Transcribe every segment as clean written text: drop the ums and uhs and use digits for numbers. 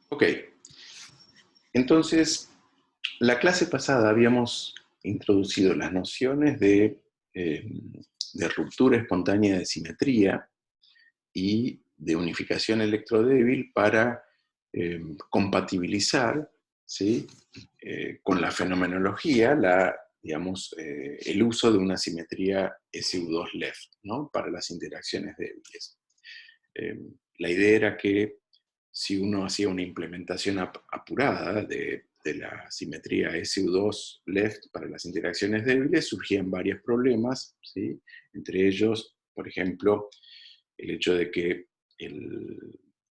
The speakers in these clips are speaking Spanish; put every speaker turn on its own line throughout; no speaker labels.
Ok, entonces, la clase pasada habíamos introducido las nociones de ruptura espontánea de simetría y de unificación electrodébil para compatibilizar, ¿sí? Con la fenomenología digamos, el uso de una simetría SU2 left, ¿no? Para las interacciones débiles. Eh, la idea era que si uno hacía una implementación apurada de la simetría SU2 left para las interacciones débiles, surgían varios problemas, ¿sí? Entre ellos, por ejemplo, el hecho de que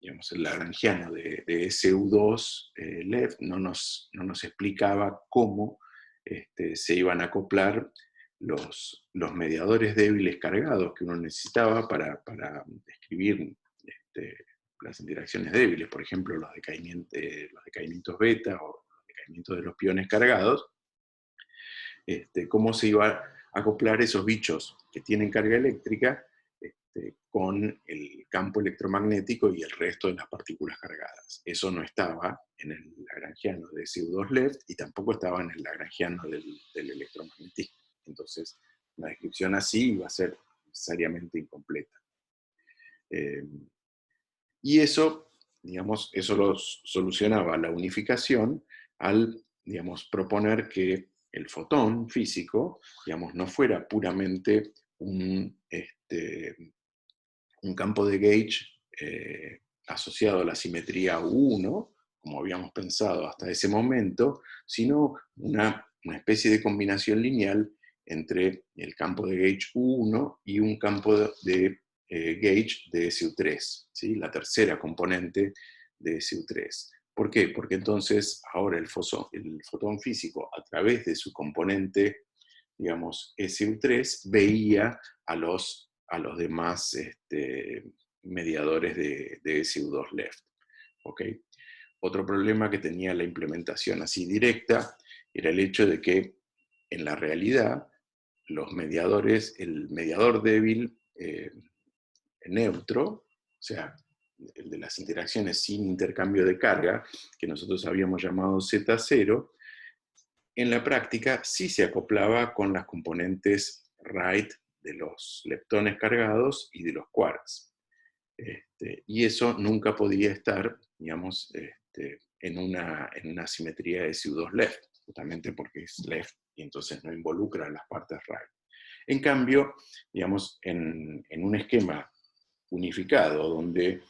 digamos, el lagrangiano de SU2 left no nos explicaba cómo se iban a acoplar los mediadores débiles cargados que uno necesitaba para describir las interacciones débiles, por ejemplo, los decaimientos beta o los decaimientos de los piones cargados, cómo se iba a acoplar esos bichos que tienen carga eléctrica con el campo electromagnético y el resto de las partículas cargadas. Eso no estaba en el lagrangiano de SU2 left y tampoco estaba en el lagrangiano del electromagnetismo. Entonces, una descripción así iba a ser necesariamente incompleta. Y eso, digamos, eso lo solucionaba la unificación al, digamos, proponer que el fotón físico, digamos, no fuera puramente un campo de gauge asociado a la simetría U1, como habíamos pensado hasta ese momento, sino una especie de combinación lineal entre el campo de gauge U1 y un campo de gauge de SU3, ¿sí? La tercera componente de SU3. ¿Por qué? Porque entonces ahora el fotón físico, a través de su componente, digamos, SU3, veía a los demás mediadores de SU2 left. ¿Okay? Otro problema que tenía la implementación así directa era el hecho de que en la realidad los mediadores, el mediador débil neutro, o sea, el de las interacciones sin intercambio de carga, que nosotros habíamos llamado Z0, en la práctica sí se acoplaba con las componentes right de los leptones cargados y de los quarks. Y eso nunca podía estar, digamos, en una simetría de SU2 left, justamente porque es left y entonces no involucra las partes right. En cambio, digamos, en un esquema unificado donde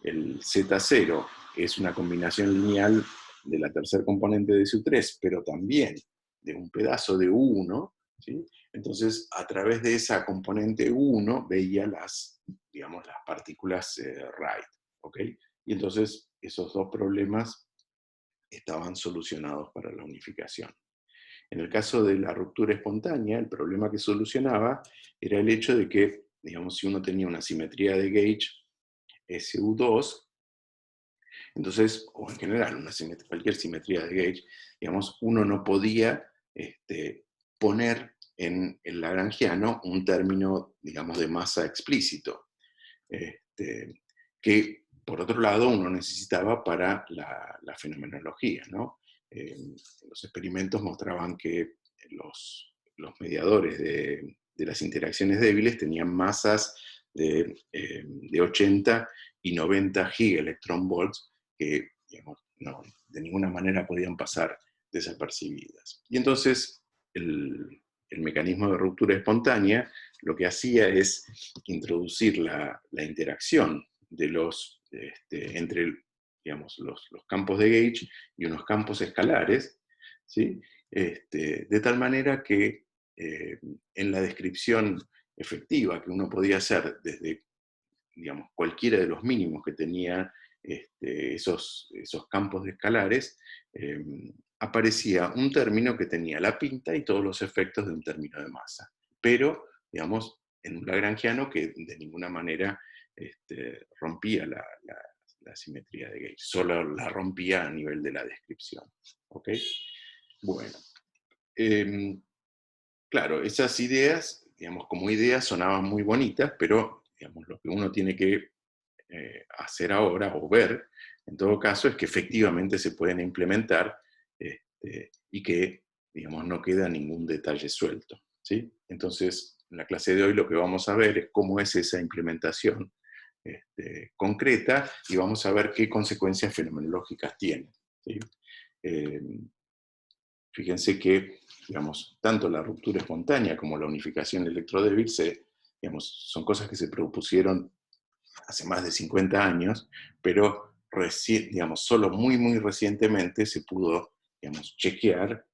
el Z0 es una combinación lineal de la tercer componente de SU3, pero también de un pedazo de U1, ¿sí? Entonces, a través de esa componente U1 veía digamos, las partículas right, ¿ok? Y entonces esos dos problemas estaban solucionados para la unificación. En el caso de la ruptura espontánea, el problema que solucionaba era el hecho de que, digamos, si uno tenía una simetría de gauge SU2, entonces, o en general, cualquier simetría de gauge, digamos, uno no podía poner en el lagrangiano un término, digamos, de masa explícito, que por otro lado uno necesitaba para la fenomenología, ¿no? Los experimentos mostraban que los mediadores de las interacciones débiles tenían masas de 80 y 90 gigaelectronvolts que, digamos, no, de ninguna manera podían pasar desapercibidas. Y entonces el mecanismo de ruptura espontánea lo que hacía es introducir la interacción de entre, digamos, los campos de gauge y unos campos escalares, ¿sí? De tal manera que en la descripción efectiva que uno podía hacer desde, digamos, cualquiera de los mínimos que tenía esos campos de escalares, aparecía un término que tenía la pinta y todos los efectos de un término de masa. Pero, digamos, en un lagrangiano que de ninguna manera rompía la simetría de gauge, solo la rompía a nivel de la descripción. ¿Ok? Bueno, claro, esas ideas, digamos, como ideas sonaban muy bonitas, pero, digamos, lo que uno tiene que hacer ahora, o ver, en todo caso, es que efectivamente se pueden implementar y que, digamos, no queda ningún detalle suelto, ¿sí? Entonces, en la clase de hoy lo que vamos a ver es cómo es esa implementación concreta, y vamos a ver qué consecuencias fenomenológicas tiene, ¿sí? Eh, Fíjense que, digamos, tanto la ruptura espontánea como la unificación electrodébil digamos, son cosas que se propusieron hace más de 50 años, pero digamos, solo muy, muy recientemente se pudo, digamos, chequear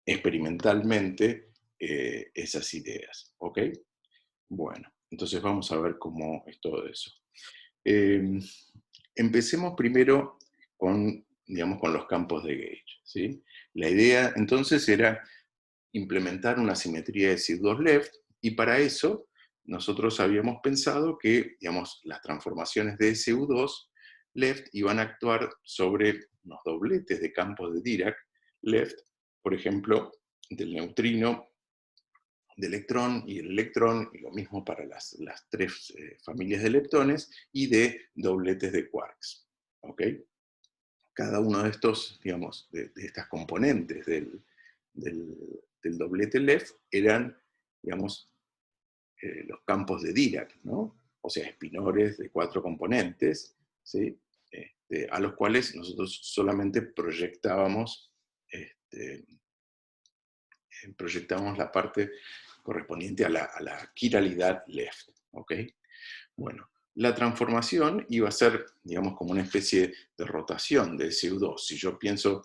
experimentalmente esas ideas, ¿ok? Bueno, entonces vamos a ver cómo es todo eso. Eh, Empecemos primero con, digamos, con los campos de gauge, ¿sí? La idea entonces era implementar una simetría de SIG2 left, y para eso nosotros habíamos pensado que, digamos, las transformaciones de SU2 left iban a actuar sobre unos dobletes de campos de Dirac left, por ejemplo, del neutrino, de electrón y el electrón, y lo mismo para las tres familias de leptones, y de dobletes de quarks. ¿Ok? Cada uno de estos, digamos, de estas componentes del doblete left eran, digamos, los campos de Dirac, ¿no? O sea, espinores de 4 componentes, ¿sí? A los cuales nosotros solamente proyectábamos la parte correspondiente a la quiralidad left, ¿ok? Bueno, la transformación iba a ser, digamos, como una especie de rotación de SU2. Si yo pienso,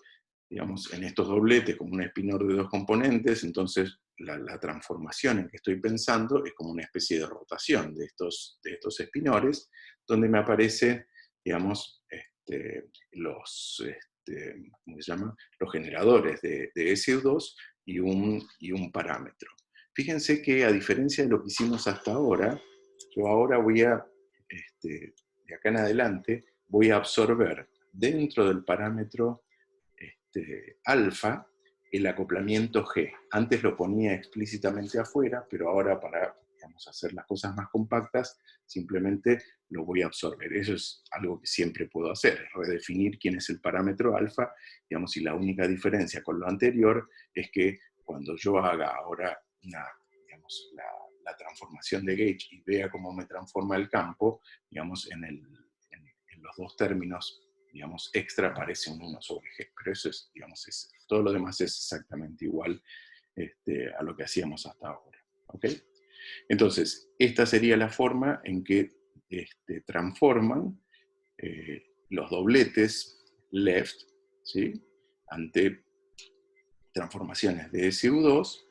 digamos, en estos dobletes como un espinor de 2 componentes, entonces la transformación en que estoy pensando es como una especie de rotación de estos espinores, donde me aparecen, digamos, ¿cómo se llama? Los generadores de SU2 y un parámetro. Fíjense que, a diferencia de lo que hicimos hasta ahora, yo ahora de acá en adelante, voy a absorber dentro del parámetro alfa el acoplamiento G. Antes lo ponía explícitamente afuera, pero ahora, para, digamos, hacer las cosas más compactas, simplemente lo voy a absorber. Eso es algo que siempre puedo hacer, redefinir quién es el parámetro alfa, digamos, y la única diferencia con lo anterior es que cuando yo haga ahora digamos, la transformación de gauge y vea cómo me transforma el campo, digamos, en los dos términos, digamos, extra aparece un 1 sobre G. Pero eso es, digamos, todo lo demás es exactamente igual a lo que hacíamos hasta ahora. ¿Ok? Entonces, esta sería la forma en que transforman los dobletes left, ¿sí? Ante transformaciones de SU2,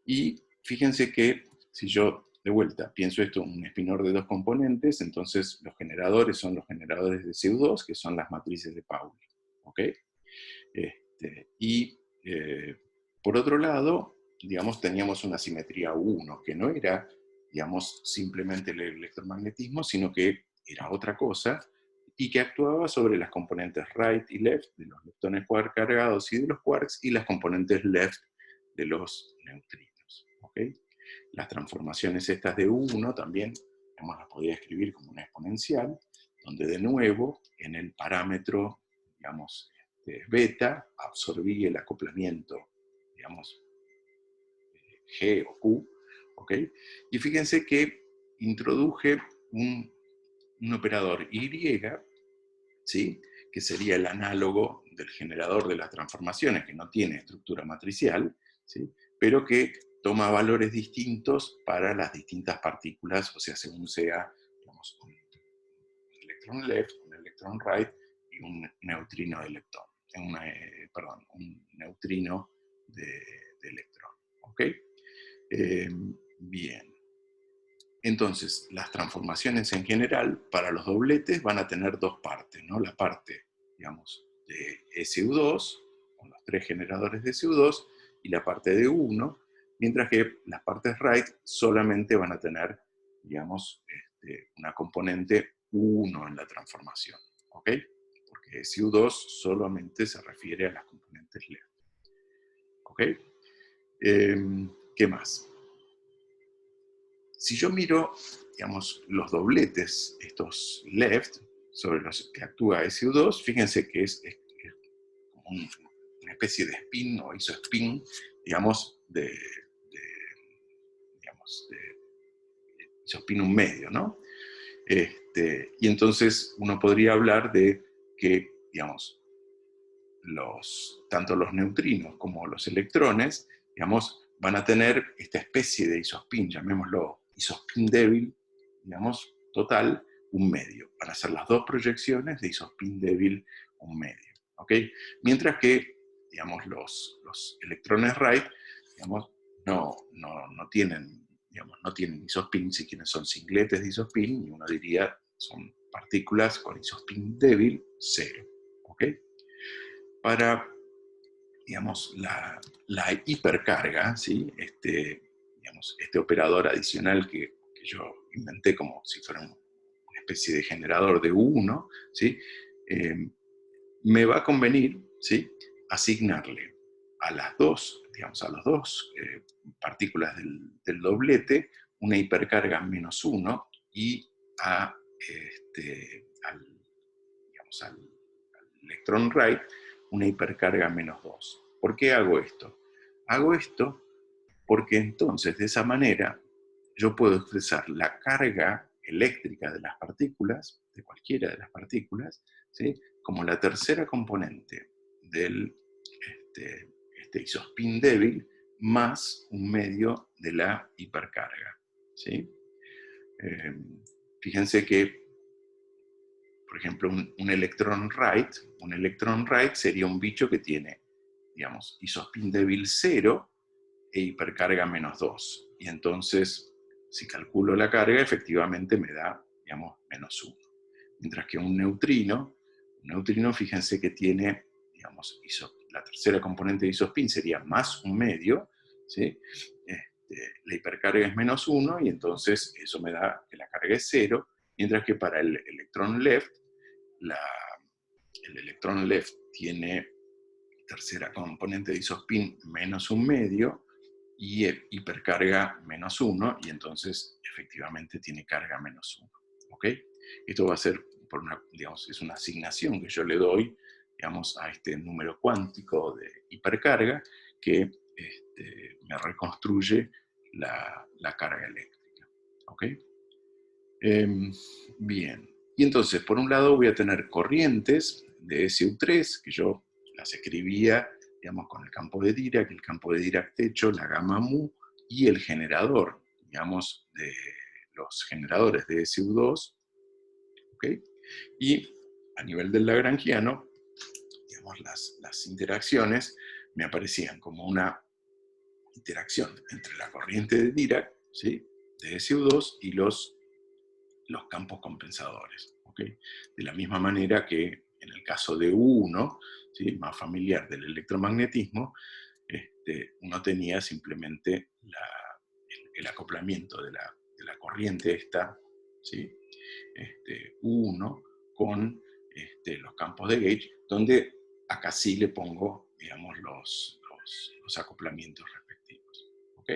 y fíjense que si yo, de vuelta, pienso esto un espinor de 2 componentes, entonces los generadores son los generadores de SU2, que son las matrices de Pauli. ¿Ok? Y por otro lado, digamos, teníamos una simetría U1, que no era, digamos, simplemente el electromagnetismo, sino que era otra cosa, y que actuaba sobre las componentes right y left de los leptones quark cargados y de los quarks, y las componentes left de los neutrinos. ¿Ok? Las transformaciones estas de U1 también, digamos, las podía escribir como una exponencial, donde de nuevo en el parámetro, digamos, beta, absorbí el acoplamiento, digamos, G o Q, ¿ok? Y fíjense que introduje un operador Y, ¿sí? Que sería el análogo del generador de las transformaciones, que no tiene estructura matricial, ¿sí? Pero que toma valores distintos para las distintas partículas, o sea, según sea, digamos, un electron left, un electron right y un neutrino de leptón, un neutrino de electrón. ¿Ok? Bien. Entonces, las transformaciones en general para los dobletes van a tener dos partes, ¿no? La parte, digamos, de SU2, con los 3 generadores de SU2, y la parte de U1, mientras que las partes right solamente van a tener, digamos, una componente U1 en la transformación, ¿ok? Porque SU2 solamente se refiere a las componentes left, ¿ok? ¿Qué más? si yo miro, digamos, los dobletes, estos left, sobre los que actúa SU2, fíjense que es como una especie de spin o isospin, digamos, digamos, de isospin un medio, ¿no? Y entonces uno podría hablar de que, digamos, tanto los neutrinos como los electrones, digamos, van a tener esta especie de isospin, llamémoslo isospin débil, digamos, total, un medio. Van a ser las dos proyecciones de isospin débil, un medio. ¿Ok? Mientras que, digamos, los electrones right, digamos, no tienen, digamos, no tienen isospin, si quieren son singletes de isospin, y uno diría son partículas con isospin débil, cero. ¿Ok? Para, digamos, la hipercarga, ¿sí? Digamos, este operador adicional que yo inventé como si fuera una especie de generador de U1, ¿sí? Me va a convenir, ¿sí? Asignarle a las dos, digamos, a las dos partículas del doblete una hipercarga -1 y digamos, al electron right una hipercarga -2. ¿Por qué hago esto? Hago esto porque entonces de esa manera yo puedo expresar la carga eléctrica de las partículas, de cualquiera de las partículas, ¿sí? Como la tercera componente del isospin débil más un medio de la hipercarga, ¿sí? Fíjense que, por ejemplo, un electron right sería un bicho que tiene, digamos, isospin débil 0 e hipercarga -2. Y entonces, si calculo la carga, efectivamente me da, digamos, -1. Mientras que un neutrino, fíjense que tiene, digamos, la tercera componente de isospin sería más un medio, ¿sí? La hipercarga es -1 y entonces eso me da que la carga es 0, mientras que para el electrón left, el electrón left tiene tercera componente de isospin menos un medio y hipercarga -1, y entonces efectivamente tiene carga -1. ¿Ok? Esto va a ser, digamos, es una asignación que yo le doy, digamos, a este número cuántico de hipercarga que me reconstruye la carga eléctrica. ¿Ok? Bien. Y entonces, por un lado voy a tener corrientes de SU3, que yo las escribía, digamos, con el campo de Dirac, el campo de Dirac techo, la gamma mu, y el generador, digamos, de los generadores de SU2, ¿ok? Y a nivel del lagrangiano, digamos, las interacciones me aparecían como una interacción entre la corriente de Dirac, ¿sí?, de SU2 y los campos compensadores. ¿Okay? De la misma manera que en el caso de U1, ¿sí?, más familiar del electromagnetismo, uno tenía simplemente el acoplamiento de la corriente esta, ¿sí?, U1 con los campos de gauge, donde acá sí le pongo, digamos, los acoplamientos respectivos. ¿Ok?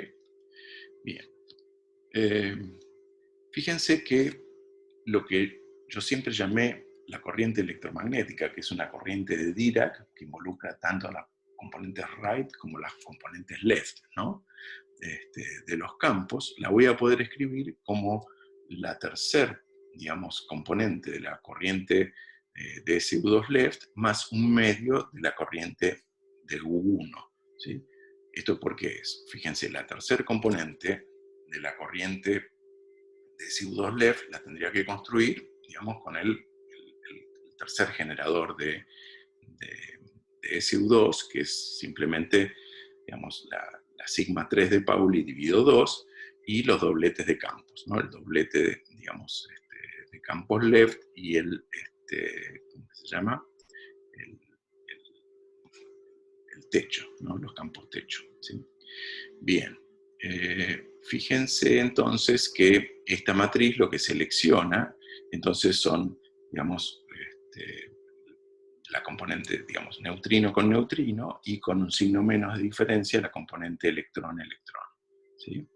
Bien. Fíjense que lo que yo siempre llamé la corriente electromagnética, que es una corriente de Dirac que involucra tanto a las componentes right como las componentes left, ¿no?, de los campos, la voy a poder escribir como la tercer, digamos, componente de la corriente de SU2 left más un medio de la corriente de U1. ¿Sí? ¿Esto por qué es? Fíjense, la tercer componente de la corriente de SU2 left la tendría que construir, digamos, con el tercer generador de SU2, que es simplemente, digamos, la sigma 3 de Pauli dividido 2, y los dobletes de campos, ¿no? El doblete de, digamos, de campos left y ¿cómo se llama? El techo, ¿no? Los campos techo, ¿sí? Bien. Fíjense entonces que esta matriz lo que selecciona, entonces son, digamos, la componente, digamos, neutrino con neutrino, y con un signo menos de diferencia la componente electrón-electrón. ¿Sí?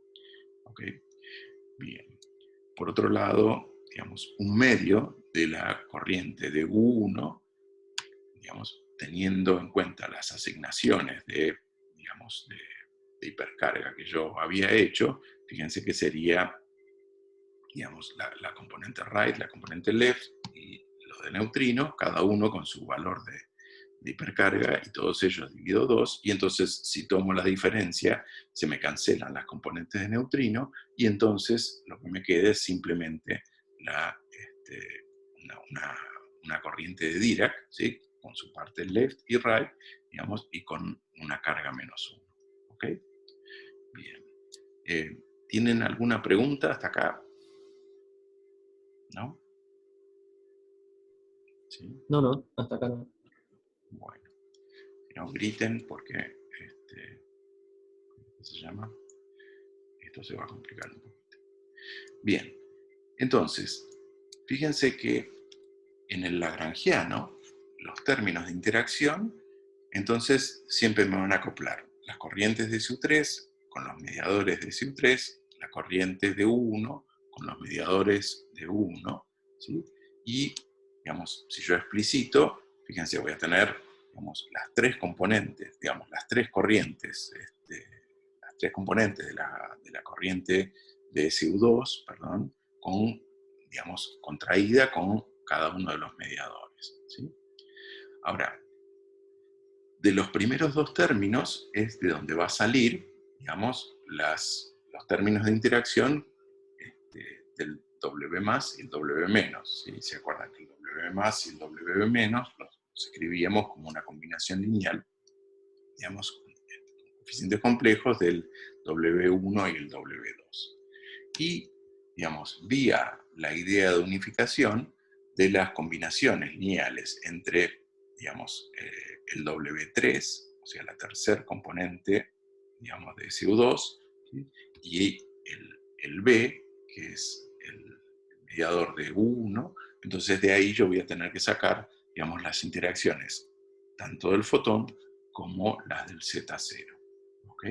Okay. Bien. Por otro lado, digamos, un medio de la corriente de U1, digamos, teniendo en cuenta las asignaciones de, digamos, de hipercarga que yo había hecho, fíjense que sería, digamos, la componente right, la componente left y los de neutrinos, cada uno con su valor de hipercarga, y todos ellos divido 2, y entonces si tomo la diferencia, se me cancelan las componentes de neutrino, y entonces lo que me queda es simplemente una corriente de Dirac, ¿sí? Con su parte left y right, digamos, y con una carga -1. ¿Ok? Bien. ¿Tienen alguna pregunta hasta acá? ¿No? ¿Sí?
No, no, hasta acá no.
Bueno. No griten porque, ¿cómo se llama? Esto se va a complicar un poquito. Bien. Entonces, fíjense que en el lagrangiano, los términos de interacción, entonces siempre me van a acoplar las corrientes de SU3 con los mediadores de SU3, las corrientes de U1 con los mediadores de U1, ¿sí? Y, digamos, si yo explicito, fíjense, voy a tener, digamos, las tres componentes, digamos, las tres corrientes, las tres componentes de la corriente de SU2, perdón, con, digamos, contraída con cada uno de los mediadores, ¿sí? Ahora, de los primeros dos términos es de donde va a salir, digamos, los términos de interacción del W más y el W menos. ¿Sí? ¿Se acuerdan que el W más y el W menos los escribíamos como una combinación lineal, digamos, con coeficientes complejos del W1 y el W2? Y, digamos, vía la idea de unificación de las combinaciones lineales entre, digamos, el W3, o sea, la tercer componente, digamos, de SU2, ¿sí? Y el B, que es el mediador de U1, entonces de ahí yo voy a tener que sacar, digamos, las interacciones, tanto del fotón como las del Z0. ¿Ok?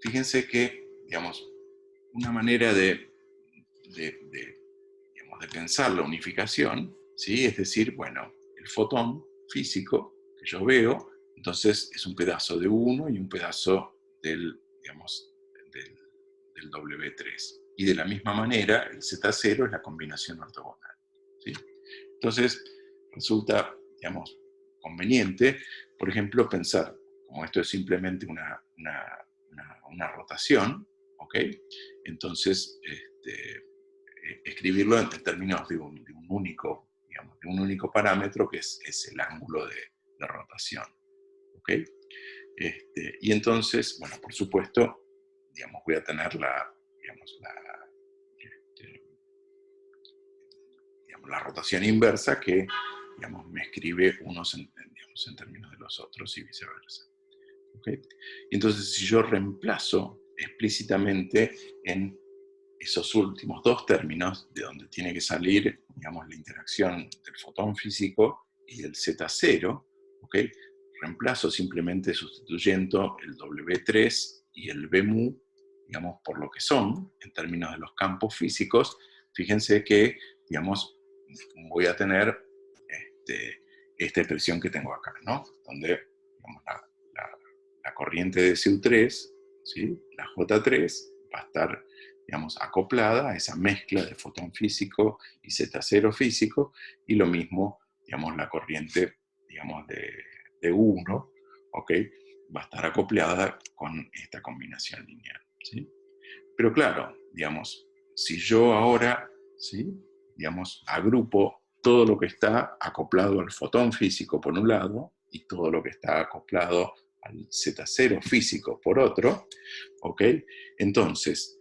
Fíjense que, digamos, una manera digamos, de pensar la unificación, ¿sí? Es decir, bueno, el fotón físico que yo veo, entonces es un pedazo de U1 y un pedazo digamos, del W3. Y de la misma manera, el Z0 es la combinación ortogonal, ¿sí? Entonces, resulta, digamos, conveniente, por ejemplo, pensar, como esto es simplemente una rotación, ¿ok? Entonces, escribirlo en términos de un único, digamos, de un único parámetro que es el ángulo de rotación, ¿ok? Y entonces, bueno, por supuesto, digamos, voy a tener digamos, la rotación inversa que, digamos, me escribe unos digamos, en términos de los otros y viceversa. ¿Okay? Entonces, si yo reemplazo explícitamente en esos últimos dos términos, de donde tiene que salir, digamos, la interacción del fotón físico y del Z0, ¿okay? Reemplazo simplemente sustituyendo el W3 y el B mu, digamos, por lo que son, en términos de los campos físicos. Fíjense que, digamos, voy a tener esta expresión que tengo acá, ¿no? Donde, digamos, la corriente de SU3, ¿sí? La J3, va a estar, digamos, acoplada a esa mezcla de fotón físico y Z0 físico, y lo mismo, digamos, la corriente, digamos, de 1, ¿ok? Va a estar acoplada con esta combinación lineal, ¿sí? Pero claro, digamos, si yo ahora, ¿sí? Digamos, agrupo todo lo que está acoplado al fotón físico por un lado y todo lo que está acoplado al Z0 físico por otro, ¿ok? Entonces,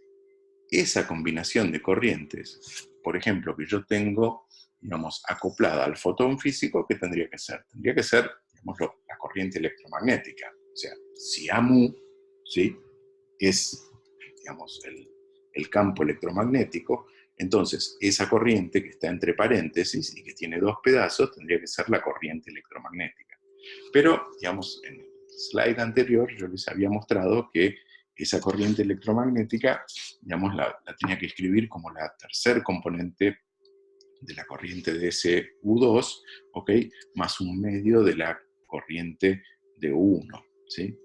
esa combinación de corrientes, por ejemplo, que yo tengo, digamos, acoplada al fotón físico, ¿qué tendría que ser? Tendría que ser, digamos, la corriente electromagnética. O sea, si A mu, ¿sí? Es, digamos, el campo electromagnético, entonces esa corriente que está entre paréntesis y que tiene dos pedazos tendría que ser la corriente electromagnética. Pero, digamos, en el slide anterior yo les había mostrado que esa corriente electromagnética, digamos, la tenía que escribir como la tercer componente de la corriente de ese U2, ¿ok? Más un medio de la corriente de U1, ¿sí?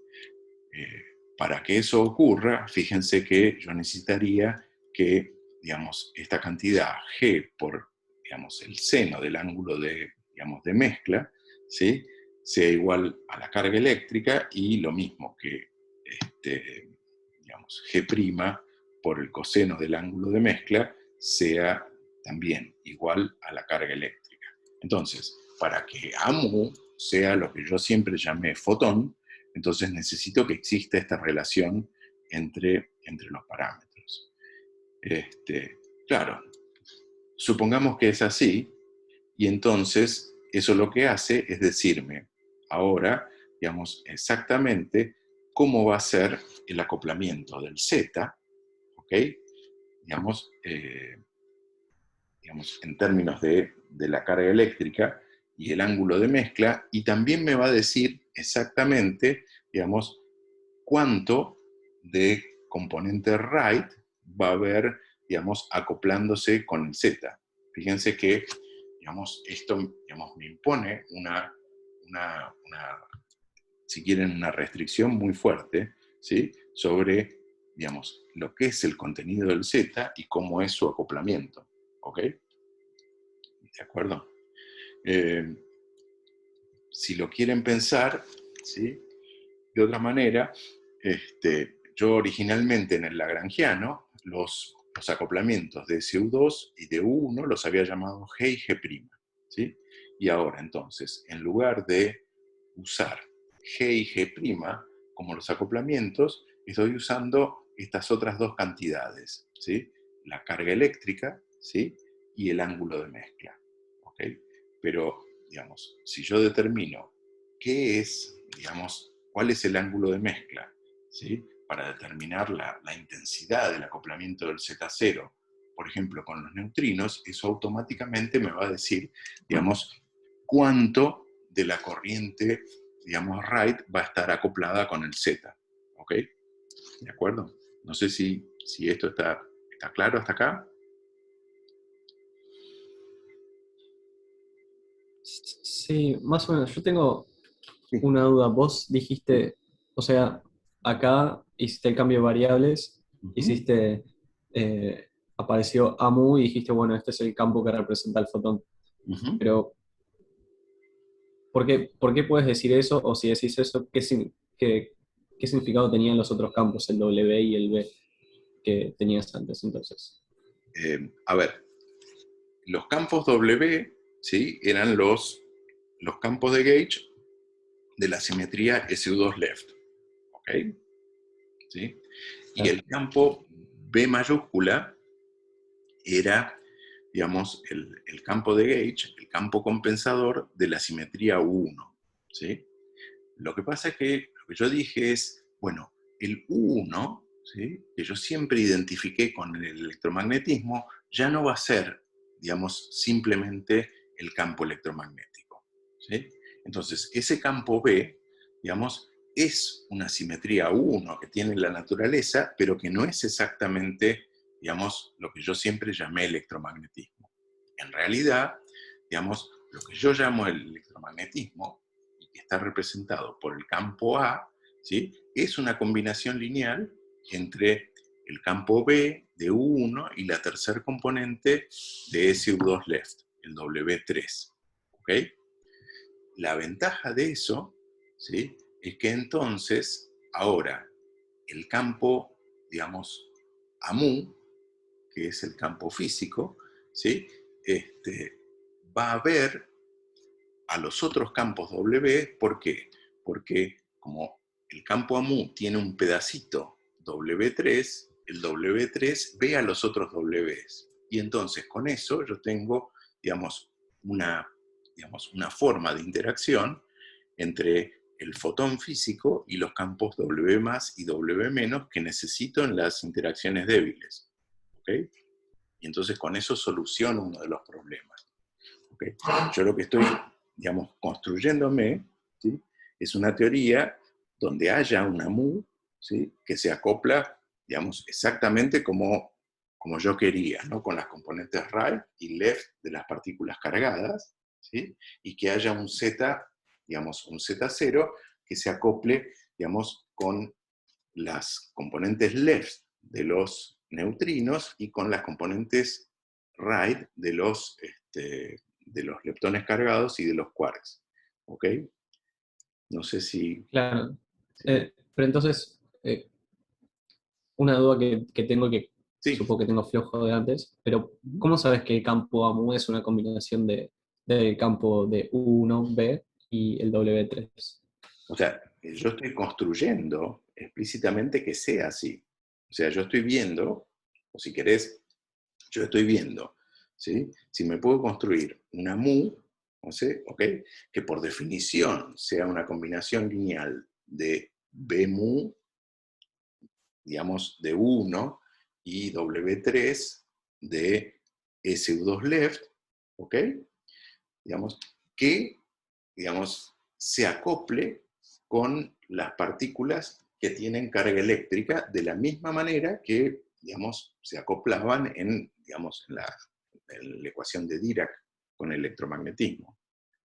Para que eso ocurra, fíjense que yo necesitaría que, digamos, esta cantidad G por, digamos, el seno del ángulo de, digamos, de mezcla, ¿sí? Sea igual a la carga eléctrica, y lo mismo que, digamos, G' por el coseno del ángulo de mezcla sea también igual a la carga eléctrica. Entonces, para que AMU sea lo que yo siempre llamé fotón, entonces necesito que exista esta relación entre los parámetros. Claro, supongamos que es así, y entonces eso lo que hace es decirme ahora, digamos, exactamente cómo va a ser el acoplamiento del Z, ¿ok? Digamos, en términos de la carga eléctrica y el ángulo de mezcla, y también me va a decir exactamente, digamos, cuánto de componente right va a haber, digamos, acoplándose con el Z. Fíjense que, digamos, esto, digamos, me impone si quieren, una restricción muy fuerte, ¿sí? Sobre, digamos, lo que es el contenido del Z y cómo es su acoplamiento, ¿ok? ¿De acuerdo? Si lo quieren pensar, ¿sí? De otra manera, yo originalmente en el lagrangiano, los acoplamientos de SU2 y de U1 los había llamado G y G', ¿sí? Y ahora, entonces, en lugar de usar G y G' como los acoplamientos, estoy usando estas otras dos cantidades, ¿sí? La carga eléctrica, ¿sí? Y el ángulo de mezcla, ¿ok? Pero, digamos, si yo determino qué es, digamos, cuál es el ángulo de mezcla, ¿sí? Para determinar la intensidad del acoplamiento del Z0, por ejemplo, con los neutrinos, eso automáticamente me va a decir, digamos, cuánto de la corriente, digamos, right va a estar acoplada con el Z, ¿ok? ¿De acuerdo? No sé si esto está claro hasta acá.
Sí, más o menos. Yo tengo
Sí.
una duda. Vos dijiste, o sea, acá hiciste el cambio de variables,
Ujú,
hiciste, apareció AMU y dijiste, bueno, este es el campo que representa el fotón.
ujú.
Pero, por qué puedes decir eso? O si decís eso, ¿qué significado tenían los otros campos, el W y el B, que tenías antes entonces?
A ver, los campos W, ¿sí? Eran los campos de gauge de la simetría SU2 left, ¿ok? ¿Sí? Y
Claro.
el campo B mayúscula era, digamos, el campo de gauge, el campo compensador de la simetría U1, ¿sí? Lo que pasa es que lo que yo dije es, bueno, el U1, ¿sí? Que yo siempre identifiqué con el electromagnetismo, ya no va a ser, digamos, simplemente el campo electromagnético, ¿sí? Entonces, ese campo B, digamos, es una simetría U1 que tiene la naturaleza, pero que no es exactamente, digamos, lo que yo siempre llamé electromagnetismo. En realidad, digamos, lo que yo llamo el electromagnetismo, y que está representado por el campo A, ¿sí? Es una combinación lineal entre el campo B de U1 y la tercer componente de SU2 left, el W3. ¿Ok? La ventaja de eso, ¿sí? Es que entonces, ahora, el campo, digamos, AMU, que es el campo físico, ¿sí? Va a ver a los otros campos W. ¿Por qué? Porque como el campo AMU tiene un pedacito W3, el W3 ve a los otros Ws. Y entonces con eso yo tengo, digamos, una forma de interacción entre el fotón físico y los campos W más y W menos que necesito en las interacciones débiles. ¿Ok? Y entonces con eso soluciono uno de los problemas. ¿Okay? Yo lo que estoy, digamos, construyéndome, ¿sí? Es una teoría donde haya una mu, ¿sí? Que se acopla, digamos, exactamente como yo quería, ¿no? Con las componentes right y left de las partículas cargadas, ¿sí? Y que haya un Z, digamos, un Z0 que se acople, digamos, con las componentes left de los neutrinos y con las componentes right de los leptones cargados y de los quarks. ¿Ok? No sé si...
Claro.
Sí,
Pero entonces, una duda que tengo, que
sí.
supongo que tengo flojo de antes, pero ¿cómo sabes que el campo AMU es una combinación del campo de U1B y el W3?
O sea, yo estoy construyendo explícitamente que sea así. O sea, yo estoy viendo, o si querés, yo estoy viendo, ¿sí? Si me puedo construir una mu, no sé, ¿ok? Que por definición sea una combinación lineal de B mu, digamos, de 1 y W3 de SU2 left, ¿ok? Digamos, que, digamos, se acople con las partículas que tienen carga eléctrica de la misma manera que, digamos, se acoplaban digamos, en la ecuación de Dirac con el electromagnetismo.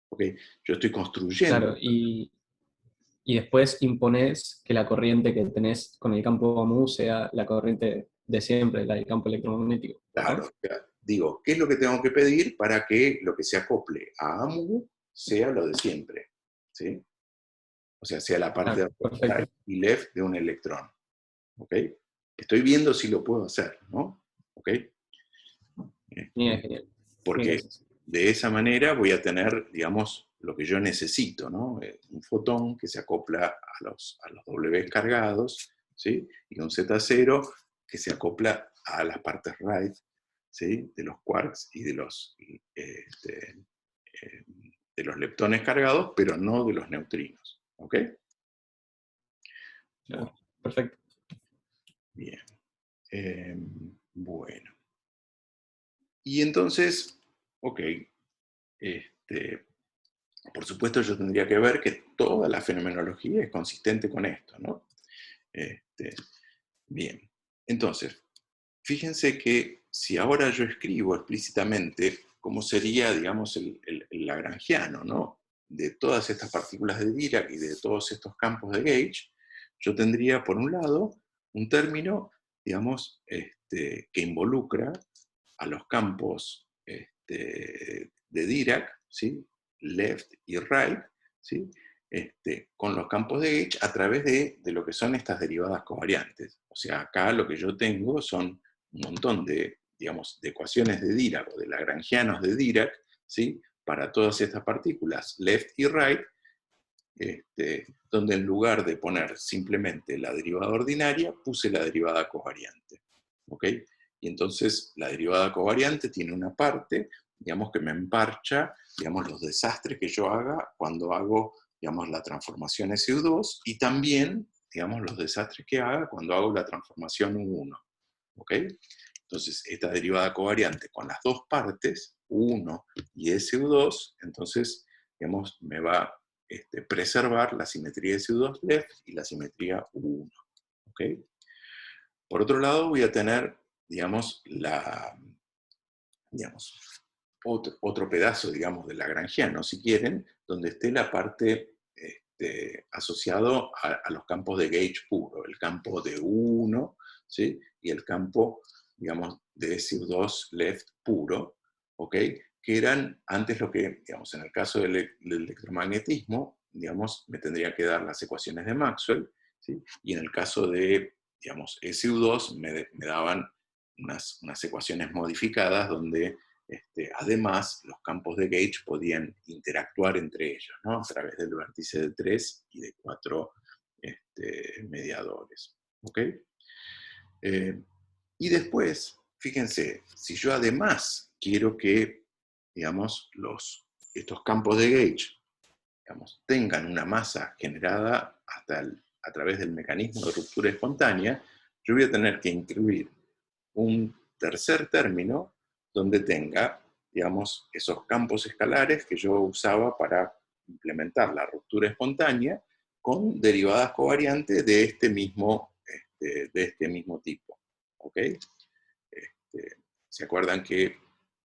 ¿Ok? Yo estoy construyendo.
Claro, y después impones que la corriente que tenés con el campo AMU sea la corriente de siempre, la del campo electromagnético,
Claro,
¿no?
o sea, digo, ¿qué es lo que tengo que pedir para que lo que se acople a AMU sea lo de siempre? ¿Sí? O sea, sea la parte
Claro,
right
perfecto.
y left de un electrón. ¿Ok? Estoy viendo si lo puedo hacer, ¿no? ¿Ok?
Genial,
Este,
genial. Mil
porque
gracias.
de esa manera voy a tener, digamos, lo que yo necesito, ¿no? Un fotón que se acopla a los W cargados, ¿sí? Y un Z0 que se acopla a las partes right, ¿sí? De los quarks y de los leptones cargados, pero no de los neutrinos. ¿Ok? Bueno,
Claro, perfecto.
bien. Bueno. Y entonces, ok, este, por supuesto yo tendría que ver que toda la fenomenología es consistente con esto, ¿no? Este, bien, entonces, fíjense que si ahora yo escribo explícitamente cómo sería, digamos, el lagrangiano, ¿no? De todas estas partículas de Dirac y de todos estos campos de gauge, yo tendría, por un lado, un término, digamos, que involucra a los campos de Dirac, ¿sí? Left y right, ¿sí? Con los campos de gauge a través de lo que son estas derivadas covariantes. O sea, acá lo que yo tengo son un montón de, digamos, de ecuaciones de Dirac o de lagrangianos de Dirac, ¿sí? Para todas estas partículas, left y right, donde en lugar de poner simplemente la derivada ordinaria, puse la derivada covariante. ¿Ok? Y entonces la derivada covariante tiene una parte, digamos, que me emparcha, digamos, los desastres que yo haga cuando hago, digamos, la transformación SU2 y también, digamos, los desastres que haga cuando hago la transformación U1. ¿Ok? Entonces, esta derivada covariante con las dos partes, U1 y SU2, entonces, digamos, me va a preservar la simetría SU2 left y la simetría U1. ¿Ok? Por otro lado, voy a tener, digamos, digamos otro pedazo, digamos, del lagrangiano, si quieren, donde esté la parte asociado a los campos de gauge puro, el campo de U1, ¿sí? Y el campo, digamos, de SU2 left puro, ¿ok? Que eran antes lo que, digamos, en el caso del electromagnetismo, digamos, me tendría que dar las ecuaciones de Maxwell, ¿sí? Y en el caso de, digamos, SU2 me daban unas ecuaciones modificadas donde además los campos de gauge podían interactuar entre ellos, ¿no? A través del vértice de 3 y de 4 mediadores. ¿Ok? Y después, fíjense, si yo además quiero que, digamos, estos campos de gauge, digamos, tengan una masa generada a través del mecanismo de ruptura espontánea, yo voy a tener que incluir un tercer término donde tenga, digamos, esos campos escalares que yo usaba para implementar la ruptura espontánea con derivadas covariantes de este mismo tipo. ¿Ok? ¿Se acuerdan que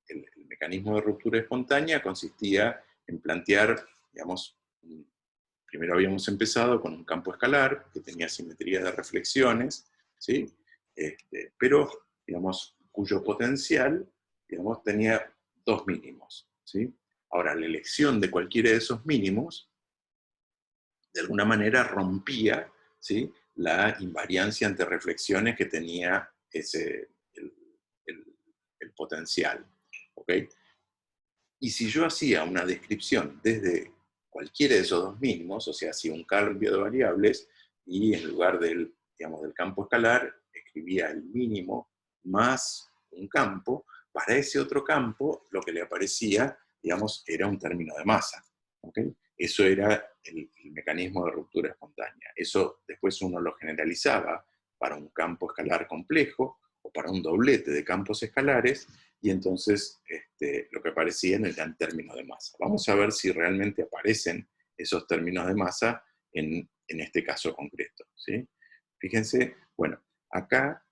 el mecanismo de ruptura espontánea consistía en plantear, digamos, primero habíamos empezado con un campo escalar que tenía simetría de reflexiones, ¿sí? Pero, digamos, cuyo potencial, digamos, tenía dos mínimos, ¿sí? Ahora, la elección de cualquiera de esos mínimos, de alguna manera rompía, ¿sí?, la invariancia ante reflexiones que tenía el, el- el potencial. ¿Ok? Y si yo hacía una descripción desde cualquiera de esos dos mínimos, o sea, hacía un cambio de variables y en lugar del, digamos, del campo escalar, escribía el mínimo más un campo, para ese otro campo lo que le aparecía, digamos, era un término de masa. ¿Ok? Eso era el mecanismo de ruptura espontánea. Eso después uno lo generalizaba para un campo escalar complejo o para un doblete de campos escalares, y entonces lo que aparecían eran términos de masa. Vamos a ver si realmente aparecen esos términos de masa en este caso concreto, ¿sí? Fíjense, bueno, acá,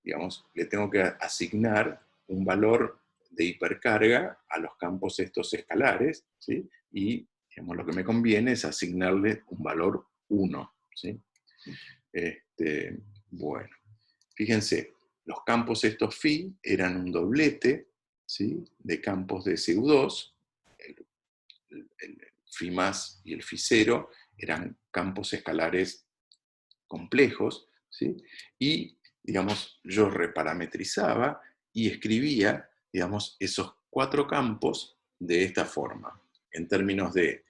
digamos, le tengo que asignar un valor de hipercarga a los campos estos escalares, ¿sí? Y, digamos, lo que me conviene es asignarle un valor 1, ¿sí? Bueno, fíjense, los campos estos phi eran un doblete, ¿sí?, de campos de SU2, el phi más y el phi cero eran campos escalares complejos, ¿sí? Y, digamos, yo reparametrizaba y escribía, digamos, esos cuatro campos de esta forma, en términos de,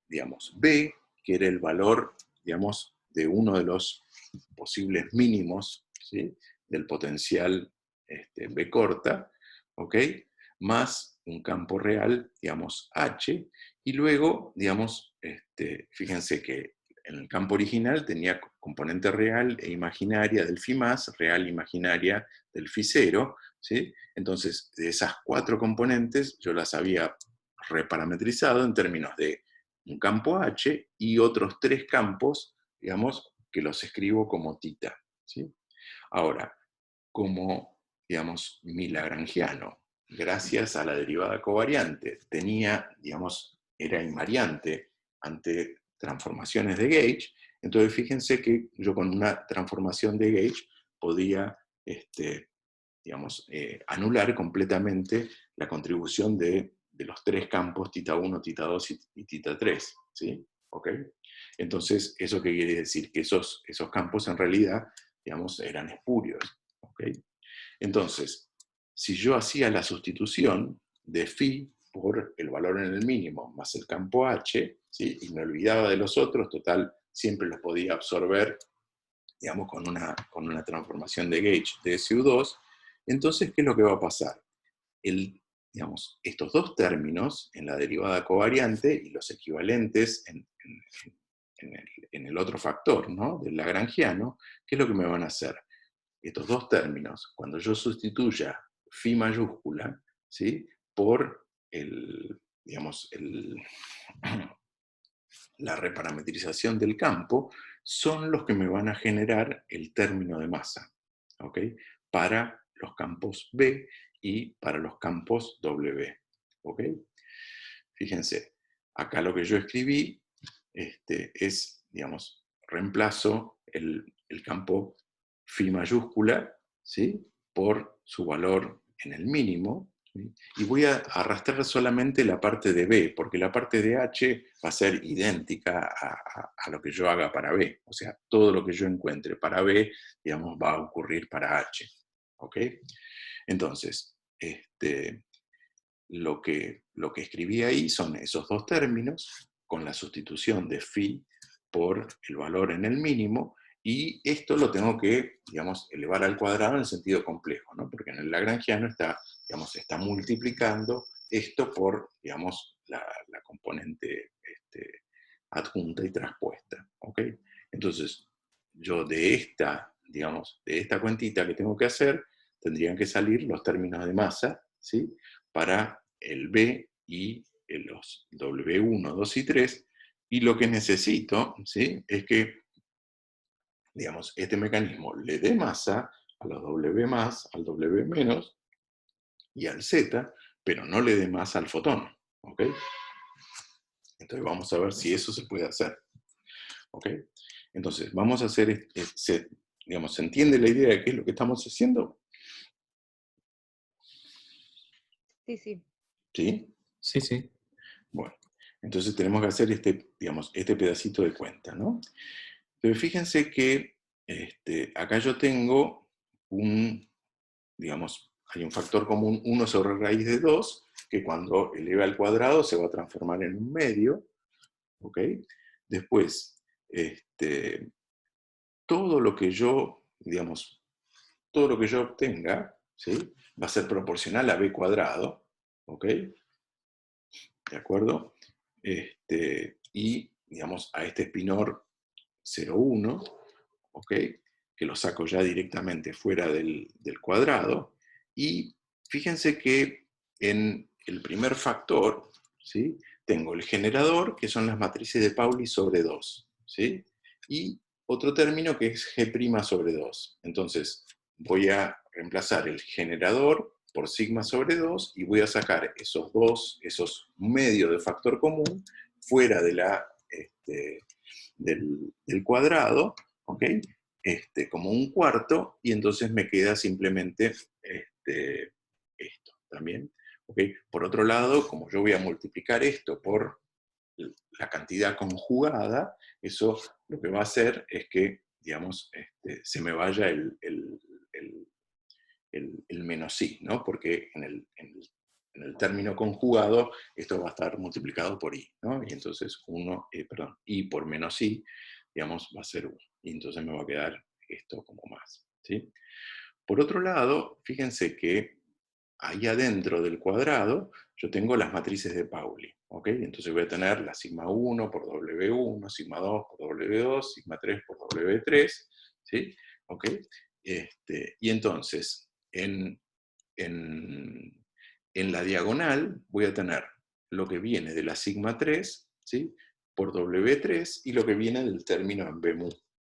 digamos, B, que era el valor, digamos, de uno de los posibles mínimos, ¿sí?, del potencial B corta, ¿ok?, más un campo real, digamos, H, y luego, digamos, fíjense que en el campo original tenía componente real e imaginaria del phi más, real e imaginaria del phi cero, ¿sí? Entonces, de esas cuatro componentes, yo las había reparametrizado en términos de un campo H y otros tres campos, digamos, que los escribo como tita, ¿sí? Ahora, como, digamos, mi lagrangiano, gracias a la derivada covariante, tenía, digamos, era invariante ante transformaciones de gauge, entonces fíjense que yo con una transformación de gauge podía, digamos, anular completamente la contribución de los tres campos tita 1, tita 2 y tita 3, ¿sí? ¿Ok? Entonces, ¿eso qué quiere decir? Que esos campos en realidad, digamos, eran espurios, ¿ok? Entonces, si yo hacía la sustitución de phi por el valor en el mínimo más el campo h, ¿sí?, y me olvidaba de los otros, total, siempre los podía absorber, digamos, con una transformación de gauge de SU2, entonces, ¿qué es lo que va a pasar? Digamos, estos dos términos en la derivada covariante y los equivalentes en el otro factor, ¿no?, del lagrangiano, ¿qué es lo que me van a hacer? Estos dos términos, cuando yo sustituya phi mayúscula, ¿sí?, por digamos, la reparametrización del campo, son los que me van a generar el término de masa, ¿ok?, para los campos B y para los campos W, ¿ok? Fíjense, acá lo que yo escribí es, digamos, reemplazo el campo phi mayúscula, ¿sí?, por su valor en el mínimo, ¿sí?, y voy a arrastrar solamente la parte de B, porque la parte de H va a ser idéntica a lo que yo haga para B. O sea, todo lo que yo encuentre para B, digamos, va a ocurrir para H. ¿Ok? Entonces, lo que escribí ahí son esos dos términos, con la sustitución de phi por el valor en el mínimo, y esto lo tengo que, digamos, elevar al cuadrado en el sentido complejo, ¿no?, porque en el lagrangiano está, digamos, está multiplicando esto por, digamos, la componente adjunta y traspuesta, ¿ok? Entonces, yo digamos, de esta cuentita que tengo que hacer, tendrían que salir los términos de masa, ¿sí?, para el B y los W1, 2 y 3, Y lo que necesito, ¿sí?, es que, digamos, este mecanismo le dé masa a los W más, al W menos y al Z, pero no le dé masa al fotón, ¿ok? Entonces vamos a ver si eso se puede hacer, ¿ok? Entonces, vamos a hacer, digamos, ¿se entiende la idea de qué es lo que estamos haciendo?
Sí, sí.
¿Sí?
Sí, sí.
Bueno, entonces tenemos que hacer digamos, este pedacito de cuenta, ¿no? Pero fíjense que acá yo tengo digamos, hay un factor común 1 sobre raíz de 2, que cuando eleva al cuadrado se va a transformar en un medio, ¿ok? Después, todo lo que yo, digamos, todo lo que yo obtenga, ¿sí?, va a ser proporcional a b cuadrado, ¿ok? ¿De acuerdo? Y, digamos, a este espinor 0,1, ¿ok?, que lo saco ya directamente fuera del cuadrado, y fíjense que en el primer factor, ¿sí?, tengo el generador, que son las matrices de Pauli sobre 2, ¿sí?, y otro término que es G' sobre 2. Entonces, voy a reemplazar el generador por sigma sobre 2 y voy a sacar esos medios de factor común fuera de del cuadrado, ¿ok?, como un cuarto, y entonces me queda simplemente esto también, ¿ok? Por otro lado, como yo voy a multiplicar esto por la cantidad conjugada, eso lo que va a hacer es que, digamos, se me vaya el menos i, ¿no? Porque en el término conjugado esto va a estar multiplicado por i, ¿no? Y entonces i por menos i, digamos, va a ser 1. Y entonces me va a quedar esto como más, ¿sí? Por otro lado, fíjense que ahí adentro del cuadrado yo tengo las matrices de Pauli, ¿ok? Entonces voy a tener la sigma 1 por W1, sigma 2 por W2, sigma 3 por W3, ¿sí? ¿Ok? Y entonces, en la diagonal voy a tener lo que viene de la sigma 3, ¿sí?, por W3, y lo que viene del término en B mu,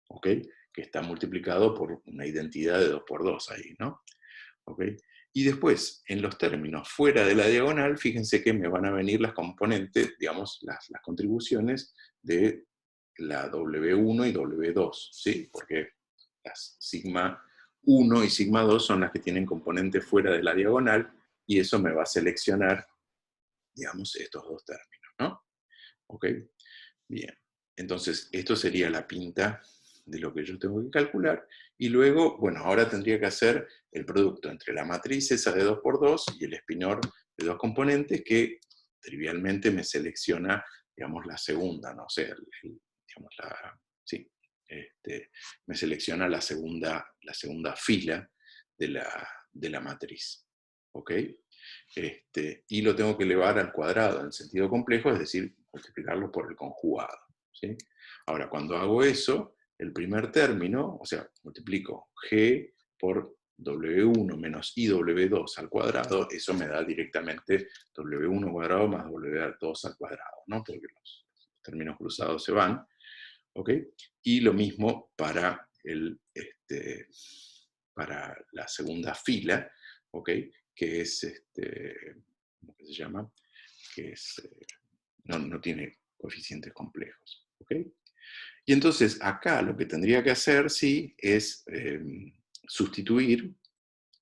¿ok?, que está multiplicado por una identidad de 2 por 2 ahí, ¿no? ¿Ok? Y después, en los términos fuera de la diagonal, fíjense que me van a venir las componentes, digamos, las contribuciones de la W1 y W2, ¿sí? Porque las sigma 1 y sigma 2 son las que tienen componentes fuera de la diagonal, y eso me va a seleccionar, digamos, estos dos términos, ¿no? ¿Ok? Bien. Entonces, esto sería la pinta de lo que yo tengo que calcular, y luego, bueno, ahora tendría que hacer el producto entre la matriz esa de 2 por 2 y el espinor de dos componentes, que trivialmente me selecciona, digamos, la segunda, no sé, digamos, sí, me selecciona la segunda fila de la matriz, ¿ok? Y lo tengo que elevar al cuadrado en sentido complejo, es decir, multiplicarlo por el conjugado, ¿sí? Ahora, cuando hago eso, el primer término, o sea, multiplico g por W1 menos IW2 al cuadrado, eso me da directamente W1 cuadrado más W2 al cuadrado, ¿no? Porque los términos cruzados se van, ¿ok? Y lo mismo para, para la segunda fila, ¿ok?, que es, ¿cómo que se llama?, que es, no tiene coeficientes complejos, ¿ok? Y entonces acá lo que tendría que hacer, sí, es sustituir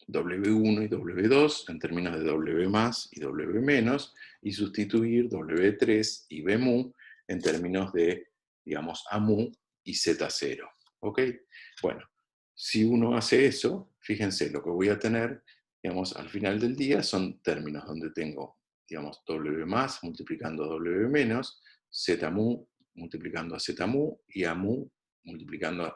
W1 y W2 en términos de W más y W menos, y sustituir W3 y B mu en términos de, digamos, A mu y Z0, ¿ok? Bueno, si uno hace eso, fíjense, lo que voy a tener, digamos, al final del día son términos donde tengo, digamos, W más multiplicando a W menos, Z mu multiplicando a Z mu, y A mu multiplicando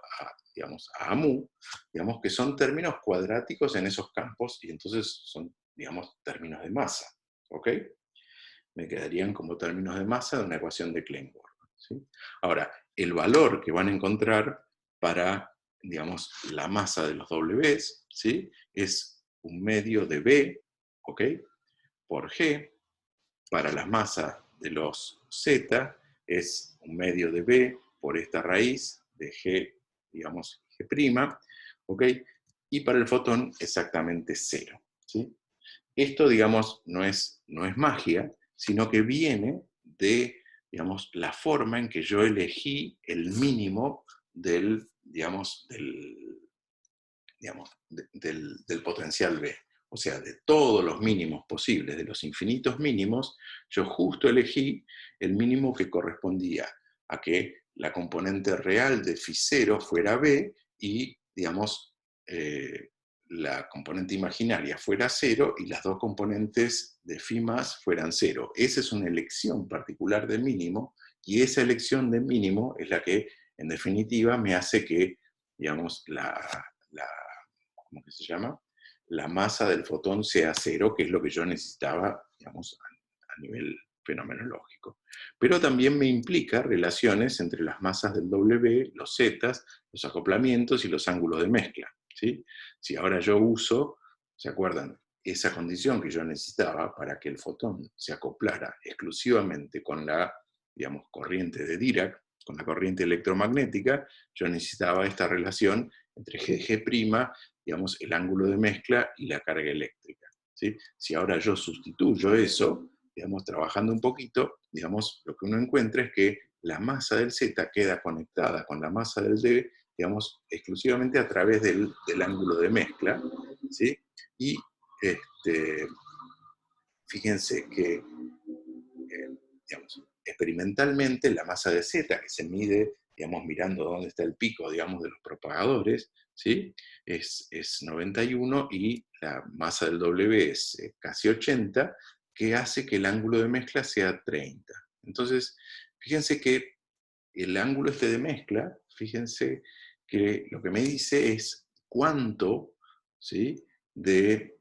digamos, a A mu, digamos, que son términos cuadráticos en esos campos, y entonces son, digamos, términos de masa, ¿ok? Me quedarían como términos de masa de una ecuación de Klein-Gordon, ¿sí? Ahora, el valor que van a encontrar para, digamos, la masa de los Ws, ¿sí?, es un medio de B, ¿ok?, por G, para la masa de los Z, es un medio de B por esta raíz de G, digamos, G', ¿ok? Y para el fotón exactamente 0, ¿sí? Esto, digamos, no es magia, sino que viene de, digamos, la forma en que yo elegí el mínimo del, digamos, del potencial B. O sea, de todos los mínimos posibles, de los infinitos mínimos, yo justo elegí el mínimo que correspondía a que la componente real de φ0 fuera B y, digamos, la componente imaginaria fuera 0 y las dos componentes de φ más fueran 0. Esa es una elección particular de mínimo y esa elección de mínimo es la que, en definitiva, me hace que, digamos, ¿cómo que se llama? La masa del fotón sea 0, que es lo que yo necesitaba, digamos, a nivel fenomenológico. Pero también me implica relaciones entre las masas del W, los zetas, los acoplamientos y los ángulos de mezcla, ¿sí? Si ahora yo uso, ¿se acuerdan? Esa condición que yo necesitaba para que el fotón se acoplara exclusivamente con la, digamos, corriente de Dirac, con la corriente electromagnética, yo necesitaba esta relación entre G', digamos, el ángulo de mezcla y la carga eléctrica, ¿sí? Si ahora yo sustituyo eso, digamos, trabajando un poquito, digamos, lo que uno encuentra es que la masa del Z queda conectada con la masa del D, digamos, exclusivamente a través del ángulo de mezcla, ¿sí? Y fíjense que, digamos, experimentalmente la masa de Z, que se mide, digamos, mirando dónde está el pico, digamos, de los propagadores, ¿sí? Es 91 y la masa del W es casi 80, que hace que el ángulo de mezcla sea 30. Entonces, fíjense que el ángulo este de mezcla, fíjense que lo que me dice es cuánto, ¿sí? de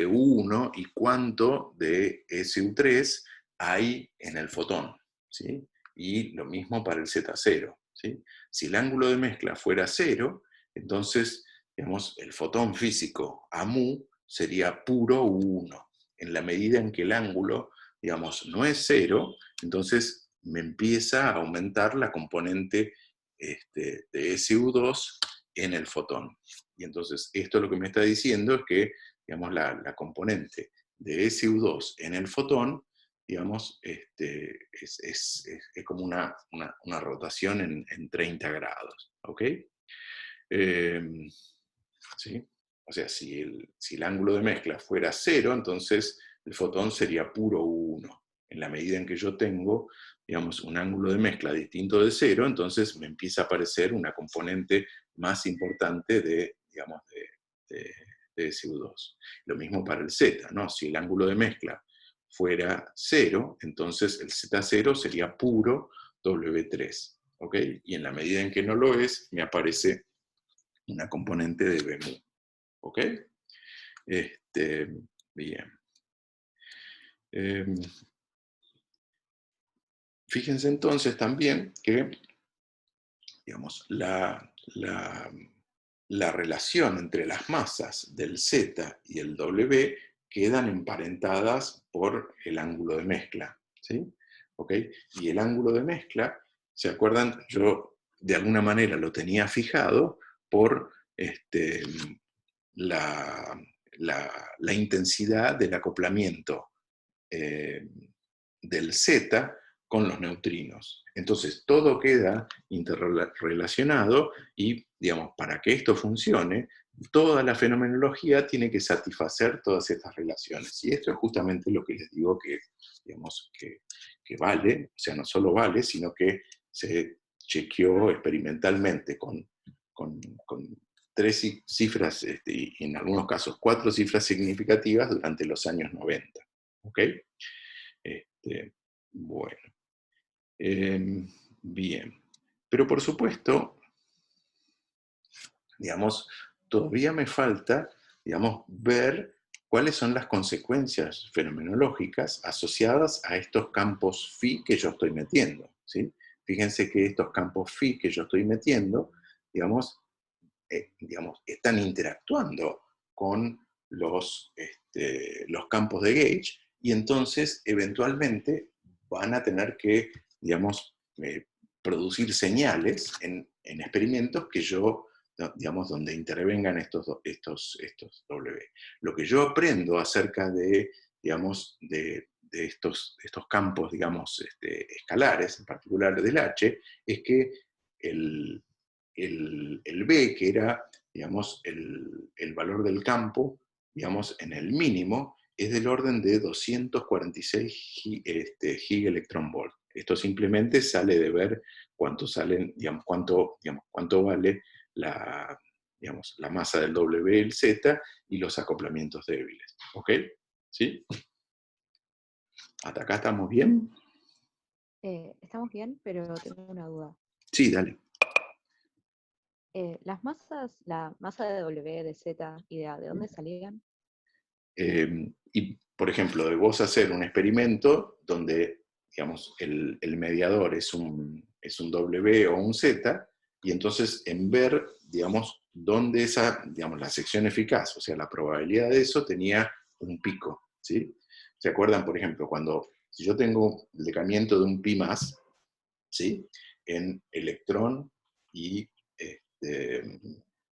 U1 y cuánto de SU3 hay en el fotón, ¿sí? Y lo mismo para el Z0, ¿sí? Si el ángulo de mezcla fuera 0, entonces, digamos, el fotón físico a mu sería puro U1. En la medida en que el ángulo, digamos, no es 0, entonces me empieza a aumentar la componente de SU2 en el fotón. Y entonces esto lo que me está diciendo es que, digamos, la componente de SU2 en el fotón, digamos, es como una rotación en 30 grados, ¿ok? ¿Sí? O sea, si el ángulo de mezcla fuera 0, entonces el fotón sería puro U1. En la medida en que yo tengo, digamos, un ángulo de mezcla distinto de 0, entonces me empieza a aparecer una componente más importante de, digamos, de SU2. Lo mismo para el Z, ¿no? Si el ángulo de mezcla fuera 0, entonces el Z0 sería puro W3, ¿ok? Y en la medida en que no lo es, me aparece una componente de B mu, ¿ok? Bien. Fíjense entonces también que, digamos, la relación entre las masas del Z y el W quedan emparentadas por el ángulo de mezcla, ¿sí? ¿Ok? Y el ángulo de mezcla, ¿se acuerdan? Yo de alguna manera lo tenía fijado por la intensidad del acoplamiento del Z con los neutrinos. Entonces, todo queda interrelacionado y, digamos, para que esto funcione, toda la fenomenología tiene que satisfacer todas estas relaciones. Y esto es justamente lo que les digo que, digamos, que vale, o sea, no solo vale, sino que se chequeó experimentalmente con 3 cifras, y en algunos casos 4 cifras significativas durante los años 90. ¿Ok? Bueno. Bien. Pero por supuesto, digamos, todavía me falta, digamos, ver cuáles son las consecuencias fenomenológicas asociadas a estos campos phi que yo estoy metiendo, ¿sí? Fíjense que estos campos phi que yo estoy metiendo, digamos, están interactuando con los campos de gauge y entonces eventualmente van a tener que, digamos, producir señales en experimentos que yo, digamos, donde intervengan estos W. Lo que yo aprendo acerca de, digamos, de estos campos, digamos, escalares, en particular del H, es que el B, que era, digamos, el valor del campo, digamos, en el mínimo, es del orden de 246 gigaelectronvolt. Esto simplemente sale de ver cuánto salen, digamos, cuánto vale digamos, la masa del W, el Z, y los acoplamientos débiles. ¿Ok? ¿Sí? ¿Hasta acá estamos bien?
Estamos bien, pero tengo una duda.
Sí, dale.
Las masas, la masa de W, de Z y de A, ¿de dónde salían?
Y, por ejemplo, de vos hacer un experimento donde, digamos, el mediador es un W o un Z, y entonces en ver, digamos, dónde esa, digamos, la sección eficaz, o sea, la probabilidad de eso tenía un pico, ¿sí? ¿Se acuerdan, por ejemplo, si yo tengo el decamiento de un pi más, ¿sí? En electrón y,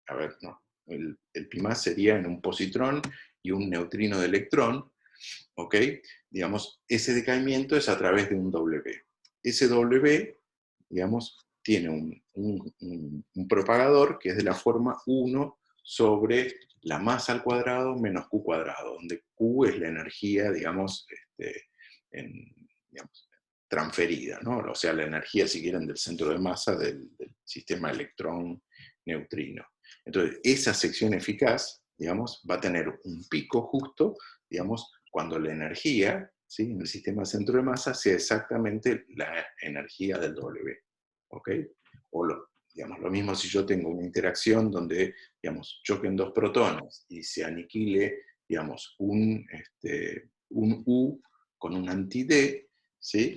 a ver, no, el pi más sería en un positrón y un neutrino de electrón, ¿ok? Digamos, ese decaimiento es a través de un W. Ese W, digamos, tiene un propagador que es de la forma 1 sobre la masa al cuadrado menos Q cuadrado, donde Q es la energía, digamos, digamos, transferida, ¿no? O sea, la energía, si quieren, del centro de masa del sistema electrón-neutrino. Entonces, esa sección eficaz, digamos, va a tener un pico justo, digamos, cuando la energía, ¿sí?, en el sistema centro de masa sea exactamente la energía del W. ¿Ok? O digamos, lo mismo si yo tengo una interacción donde, digamos, choquen dos protones y se aniquile, digamos, un U con un anti-D, ¿sí?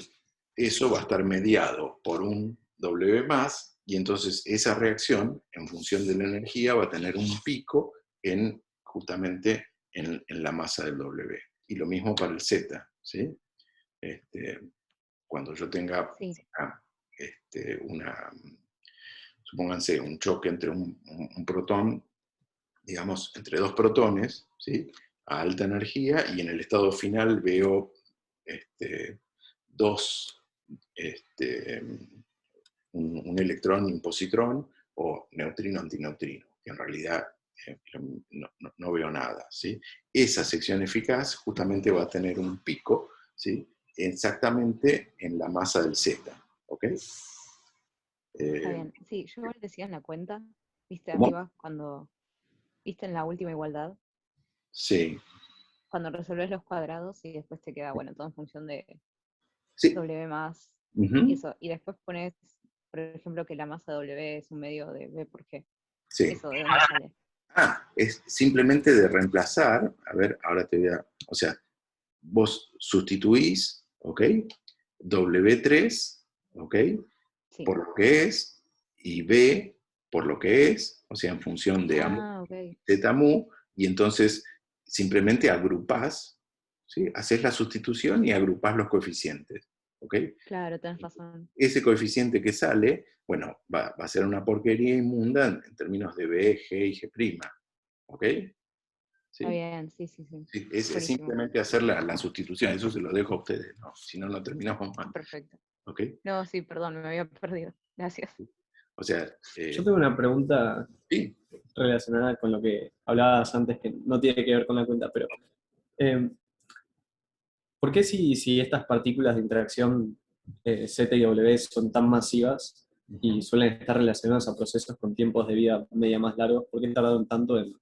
Eso va a estar mediado por un W más, y entonces esa reacción, en función de la energía, va a tener un pico justamente en la masa del W. Y lo mismo para el Z, ¿sí? Cuando yo tenga
Sí.
supónganse, un choque entre un protón, digamos, entre dos protones, ¿sí?, a alta energía, y en el estado final veo dos, un electrón y un positrón, o neutrino antineutrino, que en realidad no veo nada, ¿sí? Esa sección eficaz justamente va a tener un pico, ¿sí?, exactamente en la masa del Z, ¿ok?
Está bien. Sí, yo igual decía en la cuenta, viste
¿Cómo?
arriba, viste en la última igualdad,
Sí,
cuando resolves los cuadrados y después te queda, bueno, todo en función de
sí.
W más y
Ujú.
eso. Y después pones, por ejemplo, que la masa W es un medio de B por G.
Sí.
¿Eso de dónde sale?
Es simplemente de reemplazar, a ver, ahora te voy a, o sea, vos sustituís, ¿ok? W3, ¿ok?
Sí.
Por lo que es, y B por lo que es, o sea, en función de
Ah, ok.
zeta mu, y entonces simplemente agrupás, ¿sí? Haces la sustitución y agrupás los coeficientes, ¿ok?
Claro, tenés razón.
Ese coeficiente que sale, bueno, va a ser una porquería inmunda en términos de B, G y G', ¿ok?
Está
¿Sí?
bien, sí, sí, sí.
Sí, es
Buenísimo.
simplemente hacer la sustitución, eso se lo dejo a ustedes, ¿no? Si no, no terminamos mal,
Perfecto.
¿ok?
No, sí, perdón, me había perdido. Gracias.
O sea,
Yo tengo una pregunta
sí,
relacionada con lo que hablabas antes, que no tiene que ver con la cuenta, pero eh, ¿por qué si estas partículas de interacción Z y W son tan masivas y suelen estar relacionadas a procesos con tiempos de vida media más largos, por qué tardaron tanto en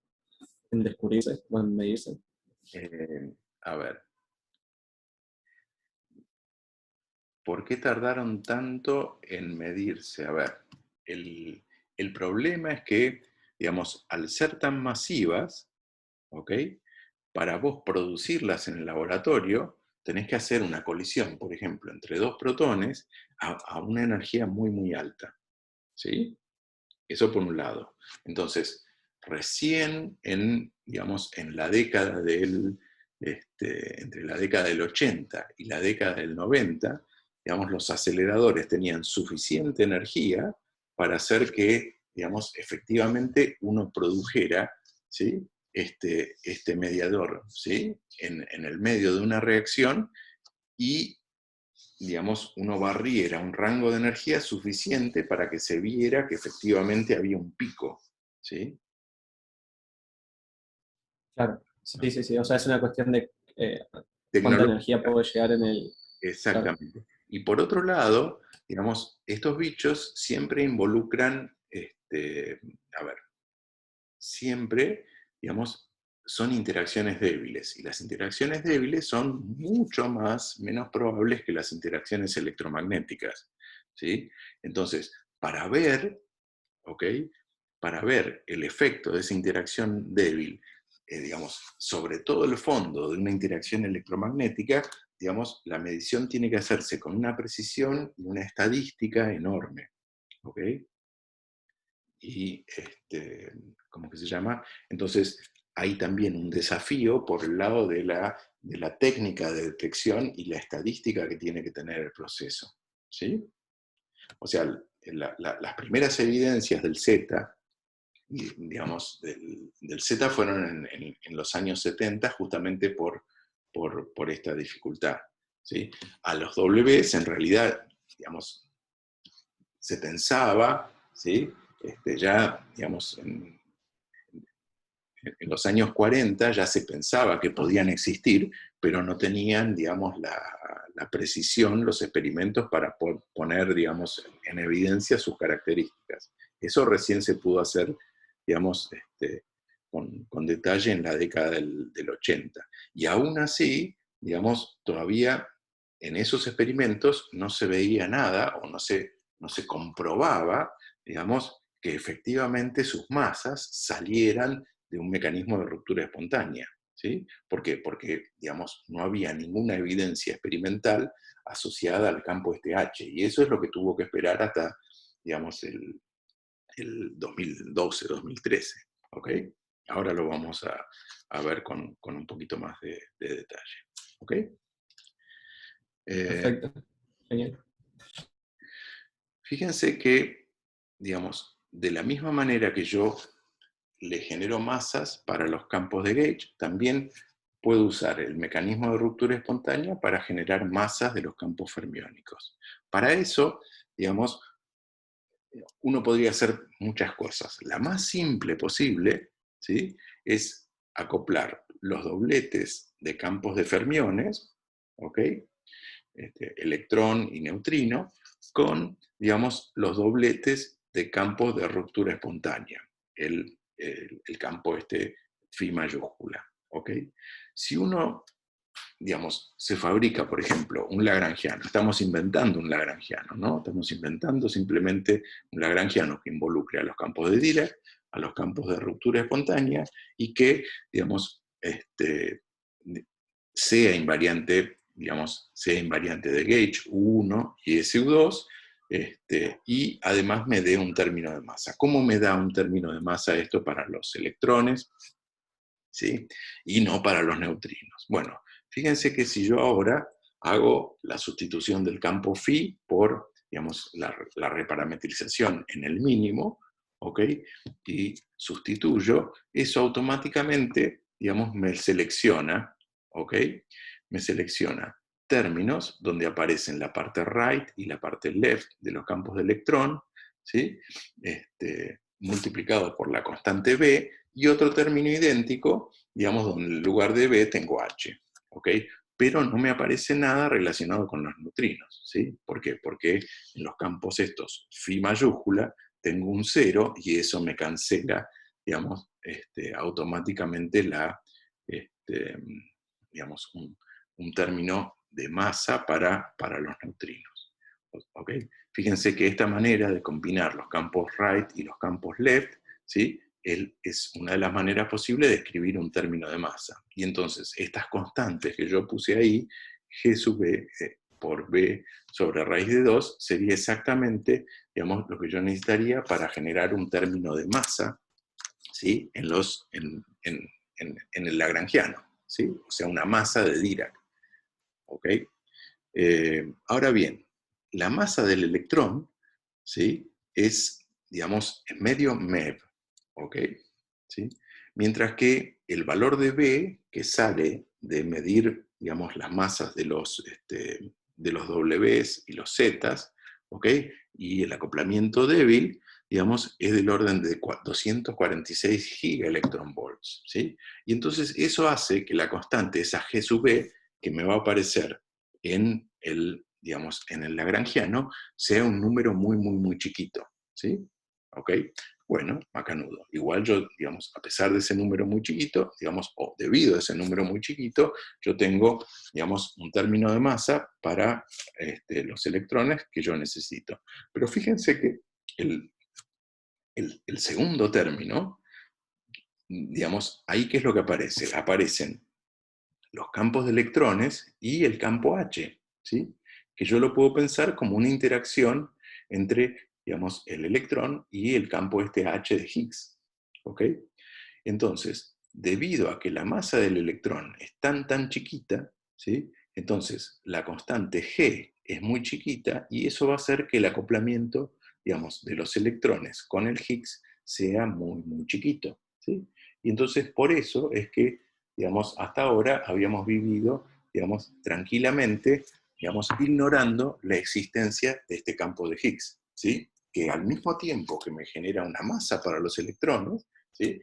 descubrirse o en medirse?
a ver, ¿por qué tardaron tanto en medirse? A ver, el problema es que, digamos, al ser tan masivas, ¿ok? Para vos producirlas en el laboratorio, tenés que hacer una colisión, por ejemplo, entre dos protones a una energía muy, muy alta, ¿sí? Eso por un lado. Entonces, recién digamos, en la década del entre la década del 80 y la década del 90, digamos, los aceleradores tenían suficiente energía para hacer que, digamos, efectivamente uno produjera, ¿sí?, este mediador, ¿sí?, en el medio de una reacción, y, digamos, uno barriera un rango de energía suficiente para que se viera que efectivamente había un pico, ¿sí?
Claro, sí, sí, sí. O sea, es una cuestión de cuánta energía
Tecnológica,
puede llegar en el... Claro,
exactamente. Y por otro lado, digamos, estos bichos siempre involucran, a ver, siempre, digamos, son interacciones débiles, y las interacciones débiles son mucho menos probables que las interacciones electromagnéticas, ¿sí? Entonces, para ver, ¿ok?, para ver el efecto de esa interacción débil, digamos, sobre todo el fondo de una interacción electromagnética, digamos, la medición tiene que hacerse con una precisión y una estadística enorme, ¿ok? Y, ¿cómo que se llama? Entonces, hay también un desafío por el lado de la técnica de detección y la estadística que tiene que tener el proceso, ¿sí? O sea, las primeras evidencias del Z, digamos, del Z fueron en los años 70, justamente por esta dificultad, ¿sí? A los Ws, en realidad, digamos, se pensaba, ¿sí?, ya, digamos, en los años 40 ya se pensaba que podían existir, pero no tenían, digamos, la precisión, los experimentos para poner, digamos, en evidencia sus características. Eso recién se pudo hacer, digamos, con detalle en la década del 80. Y aún así, digamos, todavía en esos experimentos no se veía nada, o no se comprobaba, digamos, que efectivamente sus masas salieran de un mecanismo de ruptura espontánea, ¿sí? ¿Por qué? Porque, digamos, no había ninguna evidencia experimental asociada al campo H, y eso es lo que tuvo que esperar hasta, digamos, el 2012, 2013, ¿ok? Ahora lo vamos a ver con un poquito más de detalle, ¿ok?
perfecto. Genial.
Fíjense que, digamos, de la misma manera que yo le genero masas para los campos de gauge, también puedo usar el mecanismo de ruptura espontánea para generar masas de los campos fermiónicos. Para eso, digamos, uno podría hacer muchas cosas. La más simple posible, ¿sí?, es acoplar los dobletes de campos de fermiones, ¿ok?, electrón y neutrino, con, digamos, los dobletes de campos de ruptura espontánea, el campo phi mayúscula, ¿ok? Si uno, digamos, se fabrica, por ejemplo, un lagrangiano, estamos inventando un lagrangiano, ¿no? Estamos inventando simplemente un lagrangiano que involucre a los campos de Dirac, a los campos de ruptura espontánea, y que, digamos, sea invariante, digamos, sea invariante de gauge U1 y SU2, y además me dé un término de masa. ¿Cómo me da un término de masa esto para los electrones, ¿sí?, y no para los neutrinos? Bueno, fíjense que si yo ahora hago la sustitución del campo phi por, digamos, la reparametrización en el mínimo, ¿ok?, y sustituyo, eso automáticamente, digamos, me selecciona, ¿ok?, me selecciona términos donde aparecen la parte right y la parte left de los campos de electrón, ¿sí?, multiplicado por la constante B, y otro término idéntico, digamos, donde en lugar de B tengo H, ¿ok? Pero no me aparece nada relacionado con los neutrinos, ¿sí? ¿Por qué? Porque en los campos estos phi mayúscula tengo un 0, y eso me cancela, digamos, automáticamente digamos, un término de masa para los neutrinos, ¿ok? Fíjense que esta manera de combinar los campos right y los campos left, ¿sí?, es una de las maneras posibles de escribir un término de masa. Y entonces, estas constantes que yo puse ahí, G sub B por B sobre raíz de 2, sería exactamente, digamos, lo que yo necesitaría para generar un término de masa, ¿sí?, en el lagrangiano, ¿sí? O sea, una masa de Dirac. ¿Ok? Ahora bien, la masa del electrón, ¿sí? Es, digamos, en medio MeV. ¿Ok? ¿Sí? Mientras que el valor de B, que sale de medir, digamos, las masas de los Ws y los Zs, ¿ok? Y el acoplamiento débil, digamos, es del orden de 246 gigaelectronvolts, ¿sí? Y entonces eso hace que la constante, esa G sub B, que me va a aparecer en el, digamos, en el lagrangiano, sea un número muy, muy, muy chiquito, ¿sí? ¿Ok? Bueno, macanudo. Igual yo, digamos, a pesar de ese número muy chiquito, digamos, o debido a ese número muy chiquito, yo tengo, digamos, un término de masa para los electrones que yo necesito. Pero fíjense que el segundo término, digamos, ahí ¿qué es lo que aparece? Aparecen los campos de electrones y el campo H, ¿sí? Que yo lo puedo pensar como una interacción entre, digamos, el electrón y el campo H de Higgs, ¿ok? Entonces, debido a que la masa del electrón es tan chiquita, ¿sí? Entonces la constante G es muy chiquita y eso va a hacer que el acoplamiento, digamos, de los electrones con el Higgs sea muy, muy chiquito, ¿sí? Y entonces por eso es que, digamos, hasta ahora habíamos vivido, digamos, tranquilamente, digamos, ignorando la existencia de este campo de Higgs, ¿sí? Que al mismo tiempo que me genera una masa para los electrones, ¿sí?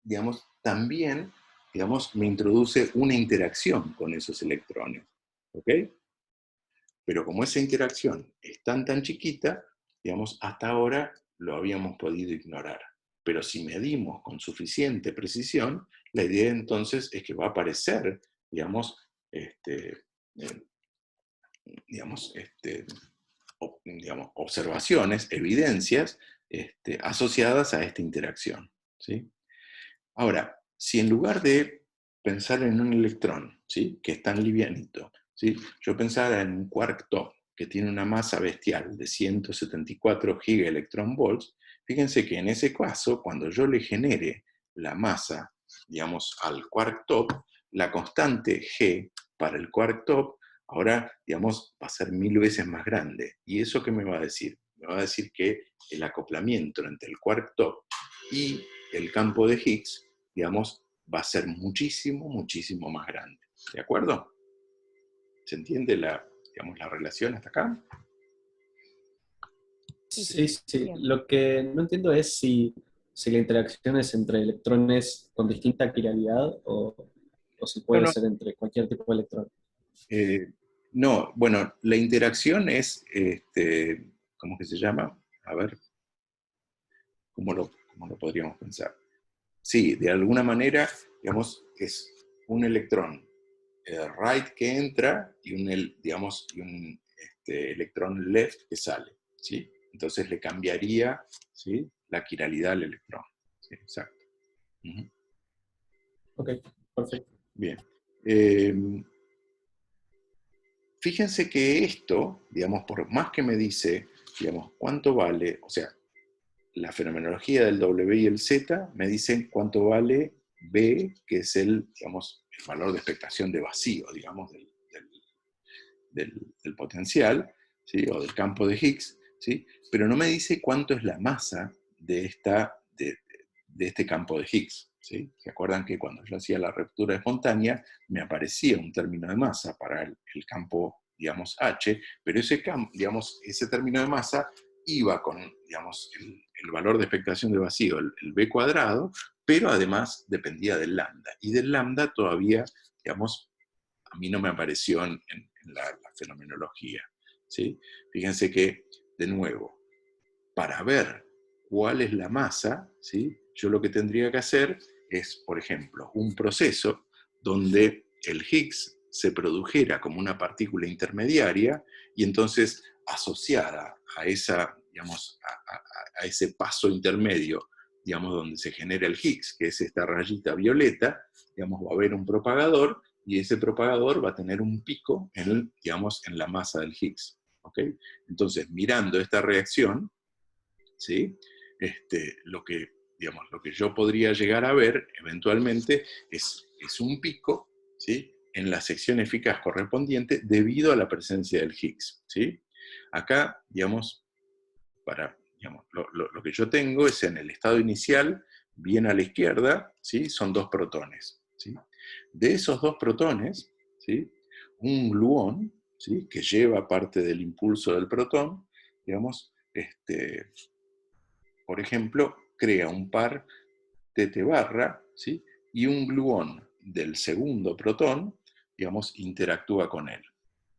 Digamos, también, digamos, me introduce una interacción con esos electrones, ¿ok? Pero como esa interacción es tan chiquita, digamos, hasta ahora lo habíamos podido ignorar. Pero si medimos con suficiente precisión, la idea entonces es que va a aparecer, digamos, eh, digamos, digamos, observaciones, evidencias asociadas a esta interacción, ¿sí? Ahora, si en lugar de pensar en un electrón, ¿sí? Que es tan livianito, ¿sí? Yo pensara en un quark top, que tiene una masa bestial de 174 gigaelectronvolts, fíjense que en ese caso, cuando yo le genere la masa, digamos, al quark top, la constante G para el quark top, ahora, digamos, va a ser 1000 veces más grande. ¿Y eso qué me va a decir? Me va a decir que el acoplamiento entre el quark top y el campo de Higgs, digamos, va a ser muchísimo, muchísimo más grande. ¿De acuerdo? ¿Se entiende digamos, la relación hasta acá?
Sí, sí.
Bien.
Lo que no entiendo es si la interacción es entre electrones con distinta quiralidad o si
No,
puede
no.
ser entre cualquier tipo de electrón.
No, bueno, la interacción es, ¿cómo que se llama? A ver, cómo lo podríamos pensar? Sí, de alguna manera, digamos, es un electrón right que entra y digamos, y un electrón left que sale, ¿sí? Entonces le cambiaría, ¿sí? La quiralidad al electrón. Sí, exacto. Ujú.
Ok, perfecto.
Bien. Fíjense que esto, digamos, por más que me dice, digamos, cuánto vale, o sea, la fenomenología del W y el Z me dicen cuánto vale B, que es digamos, el valor de expectación de vacío, digamos, del potencial, ¿sí? O del campo de Higgs, ¿sí? Pero no me dice cuánto es la masa de este campo de Higgs, ¿sí? ¿Se acuerdan que cuando yo hacía la ruptura espontánea me aparecía un término de masa para el campo, digamos, H, pero digamos, ese término de masa iba con, digamos, el valor de expectación de vacío, el B cuadrado, pero además dependía del lambda. Y del lambda todavía, digamos, a mí no me apareció en la fenomenología, ¿sí? Fíjense que, de nuevo, para ver cuál es la masa, ¿sí? Yo lo que tendría que hacer es, por ejemplo, un proceso donde el Higgs se produjera como una partícula intermediaria y entonces asociada a esa, digamos, a ese paso intermedio, digamos, donde se genera el Higgs, que es esta rayita violeta, digamos, va a haber un propagador y ese propagador va a tener un pico digamos, en la masa del Higgs. ¿Ok? Entonces, mirando esta reacción, ¿sí? Lo que yo podría llegar a ver eventualmente es es un pico, ¿sí?, en la sección eficaz correspondiente debido a la presencia del Higgs, ¿sí? Acá, digamos, lo que yo tengo es en el estado inicial, bien a la izquierda, ¿sí?, son 2 protones, ¿sí? De esos 2 protones, ¿sí?, un gluón, ¿sí?, que lleva parte del impulso del protón, digamos, por ejemplo, crea un par TT barra, ¿sí?, y un gluón del segundo protón, digamos, interactúa con él.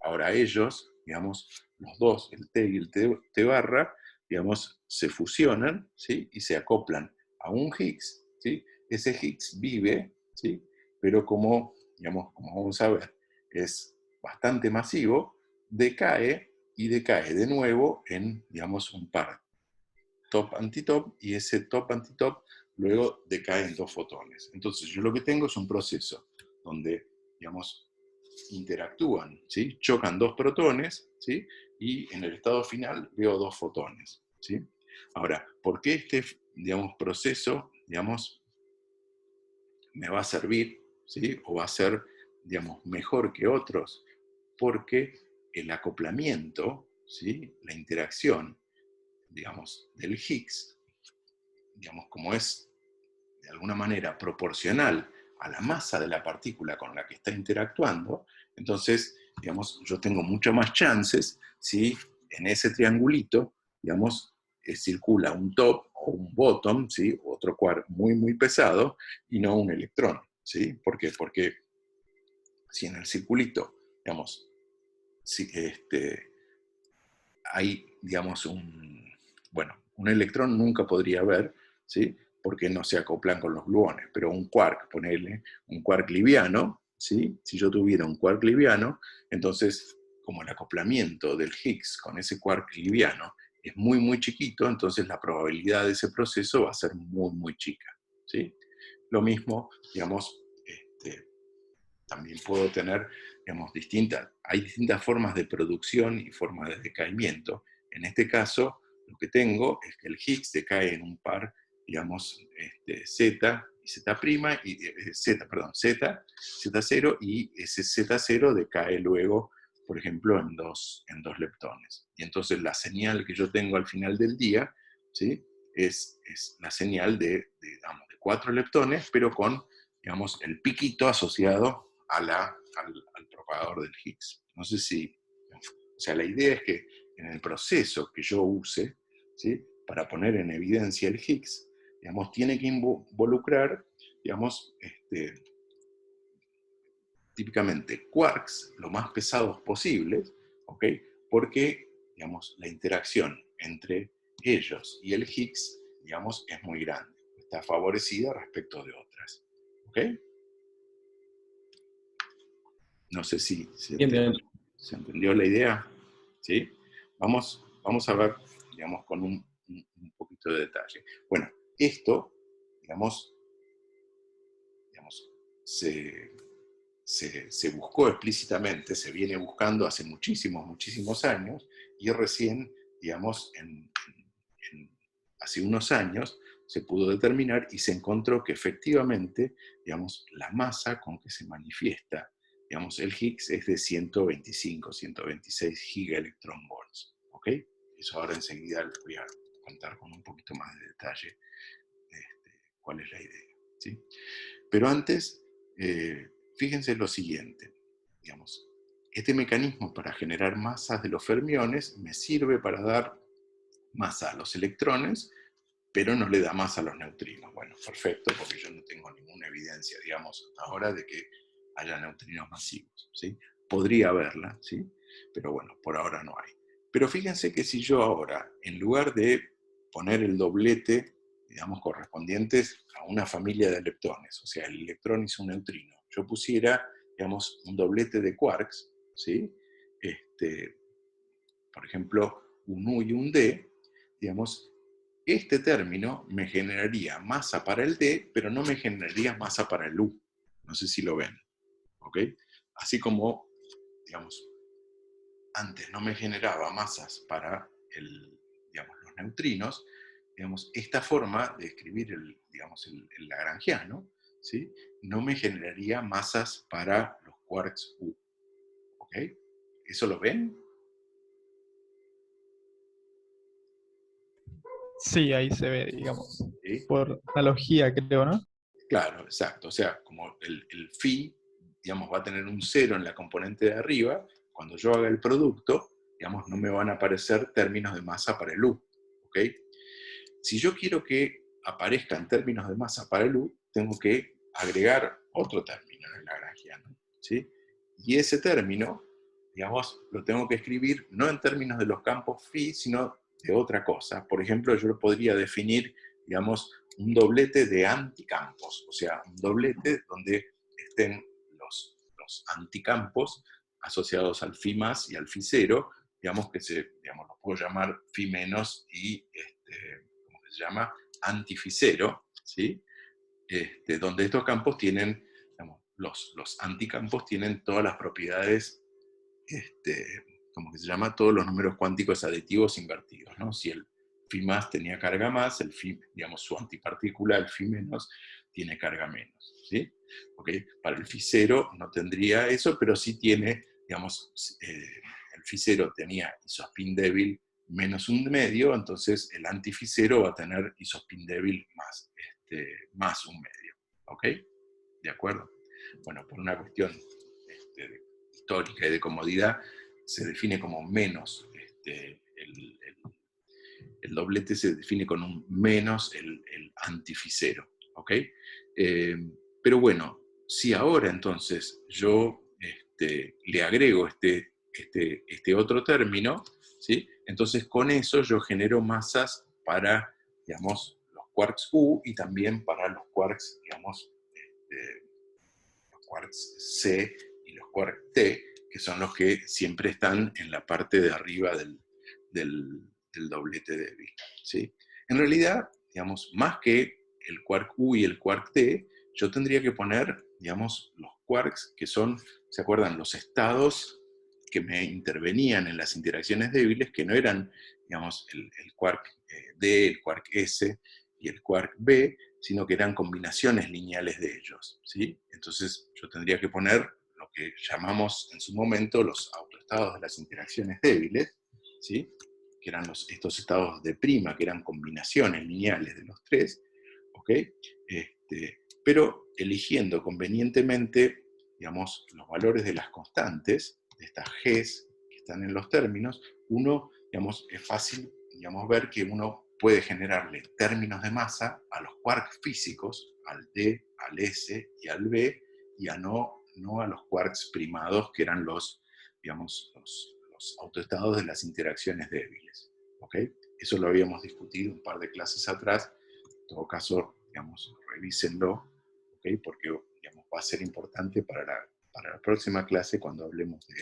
Ahora ellos, digamos, los dos, el T y el T barra, digamos, se fusionan, ¿sí?, y se acoplan a un Higgs, ¿sí? Ese Higgs vive, ¿sí?, pero como, digamos, como vamos a ver, es bastante masivo, decae y decae de nuevo en, digamos, un par top-antitop, y ese top-antitop luego decae en 2 fotones. Entonces yo lo que tengo es un proceso donde, digamos, interactúan, ¿sí?, chocan 2 protones, ¿sí?, y en el estado final veo 2 fotones, ¿sí? Ahora, ¿por qué este, digamos, proceso, digamos, me va a servir, ¿sí?, o va a ser, digamos, mejor que otros? Porque el acoplamiento, ¿sí?, la interacción, digamos, del Higgs, digamos, como es de alguna manera proporcional a la masa de la partícula con la que está interactuando, entonces, digamos, yo tengo muchas más chances si en ese triangulito, digamos, circula un top o un bottom, ¿sí?, otro quark muy, muy pesado, y no un electrón, ¿sí? ¿Por qué? Porque si en el circulito, digamos, si, hay, digamos, un electrón nunca podría haber, ¿sí?, porque no se acoplan con los gluones, pero un quark, ponerle un quark liviano, ¿sí?, si yo tuviera un quark liviano, entonces, como el acoplamiento del Higgs con ese quark liviano es muy, muy chiquito, entonces la probabilidad de ese proceso va a ser muy, muy chica, ¿sí? Lo mismo, digamos, también puedo tener, digamos, hay distintas formas de producción y formas de decaimiento. En este caso, lo que tengo es que el Higgs decae en un par, digamos, Z y Z', Z0, y ese Z0 decae luego, por ejemplo, en dos leptones. Y entonces la señal que yo tengo al final del día, ¿sí?, es la señal digamos, de 4 leptones, pero con, digamos, el piquito asociado al propagador del Higgs. No sé si, o sea, la idea es que en el proceso que yo use, ¿sí?, para poner en evidencia el Higgs, digamos, tiene que involucrar, digamos, típicamente quarks lo más pesados posibles, ¿ok? Porque, digamos, la interacción entre ellos y el Higgs, digamos, es muy grande. Está favorecida respecto de otras, ¿ok? No sé si
Bien, bien.
se entendió la idea, ¿sí? Vamos a ver, digamos, con un poquito de detalle. Bueno, esto, digamos se buscó explícitamente, se viene buscando hace muchísimos, muchísimos años, y recién, digamos, hace unos años, se pudo determinar y se encontró que efectivamente, digamos, la masa con que se manifiesta, digamos, el Higgs es de 125, 126 gigaelectronvolts, ¿ok? Eso ahora enseguida les voy a contar con un poquito más de detalle cuál es la idea, ¿sí? Pero antes, fíjense lo siguiente, digamos, este mecanismo para generar masas de los fermiones me sirve para dar masa a los electrones, pero no le da masa a los neutrinos. Bueno, perfecto, porque yo no tengo ninguna evidencia, digamos, hasta ahora de que haya neutrinos masivos, ¿sí? Podría haberla, ¿sí? Pero bueno, por ahora no hay. Pero fíjense que si yo ahora, en lugar de poner el doblete, digamos, correspondientes a una familia de leptones, o sea, el electrón y su neutrino, yo pusiera, digamos, un doblete de quarks, ¿sí? Por ejemplo, un U y un D, digamos, este término me generaría masa para el D, pero no me generaría masa para el U. No sé si lo ven, ¿ok? Así como, digamos, antes no me generaba masas para digamos, los neutrinos, digamos, esta forma de escribir el lagrangiano, ¿sí? No me generaría masas para los quarks U. ¿Ok? ¿Eso lo ven?
Sí, ahí se ve, digamos,
¿Sí?
por analogía, creo, ¿no?
Claro, exacto. O sea, como el phi, digamos, va a tener un 0 en la componente de arriba, cuando yo haga el producto, digamos, no me van a aparecer términos de masa para el U. ¿Ok? Si yo quiero que aparezcan términos de masa para el U, tengo que agregar otro término en el lagrangiano, ¿sí? Y ese término, digamos, lo tengo que escribir no en términos de los campos phi, sino de otra cosa. Por ejemplo, yo lo podría definir, digamos, un doblete de anticampos, o sea, un doblete donde estén los anticampos asociados al phi más y al phi cero, digamos que digamos, lo puedo llamar phi menos y ¿cómo se llama? Antificero, ¿sí? Donde estos campos tienen, digamos, los anticampos tienen todas las propiedades, ¿cómo que se llama? Todos los números cuánticos aditivos invertidos, ¿no? Si el phi más tenía carga más, el phi, digamos, su antipartícula, el phi menos, tiene carga menos, ¿sí? ¿Okay? Para el phi cero no tendría eso, pero sí tiene, digamos, el phi cero tenía isospin débil menos un medio, entonces el anti-phi cero va a tener isospin débil más un medio, ¿ok? ¿De acuerdo? Bueno, por una cuestión histórica y de comodidad, se define como menos, el doblete se define con un menos el antificero, ¿ok? Pero bueno, si ahora entonces yo le agrego este otro término, ¿sí? Entonces con eso yo genero masas para, digamos, los quarks U y también para los quarks, digamos, los quarks C y los quarks T, que son los que siempre están en la parte de arriba del doblete débil, ¿sí? En realidad, digamos, más que el quark U y el quark T, yo tendría que poner, digamos, los quarks que son, ¿se acuerdan? Los estados que me intervenían en las interacciones débiles, que no eran, digamos, el quark D, el quark S y el quark B, sino que eran combinaciones lineales de ellos, ¿sí? Entonces yo tendría que poner lo que llamamos en su momento los autoestados de las interacciones débiles, ¿sí? Que eran estos estados de prima, que eran combinaciones lineales de los tres, ¿ok? Pero eligiendo convenientemente, digamos, los valores de las constantes, de estas Gs que están en los términos, uno, digamos, es fácil, digamos, ver que uno puede generarle términos de masa a los quarks físicos, al D, al S y al B, y no a los quarks primados, que eran digamos, los autoestados de las interacciones débiles. ¿Ok? Eso lo habíamos discutido un par de clases atrás. En todo caso, digamos, revísenlo, ¿ok? Porque, digamos, va a ser importante para la próxima clase cuando hablemos de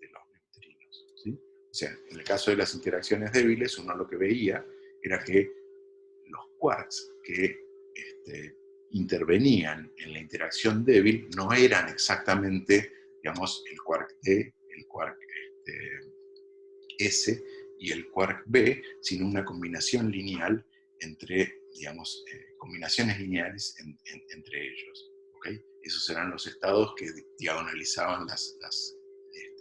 los neutrinos, ¿sí? O sea, en el caso de las interacciones débiles, uno lo que veía era que los quarks que intervenían en la interacción débil no eran exactamente, digamos, el quark T, el quark S y el quark B, sino una combinación lineal entre, digamos, combinaciones lineales entre ellos. ¿Okay? Esos eran los estados que diagonalizaban las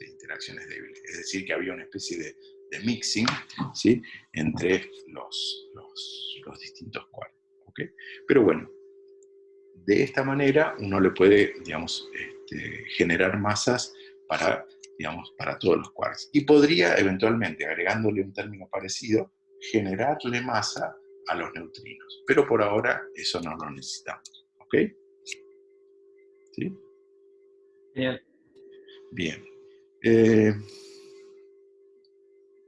interacciones débiles. Es decir, que había una especie de mixing, ¿sí? Entre los distintos quarks. ¿Okay? Pero bueno, de esta manera uno le puede, digamos, generar masas para, digamos, para todos los quarks. Y podría eventualmente, agregándole un término parecido, generarle masa a los neutrinos. Pero por ahora eso no lo necesitamos. ¿Ok? ¿Sí?
Genial.
Bien.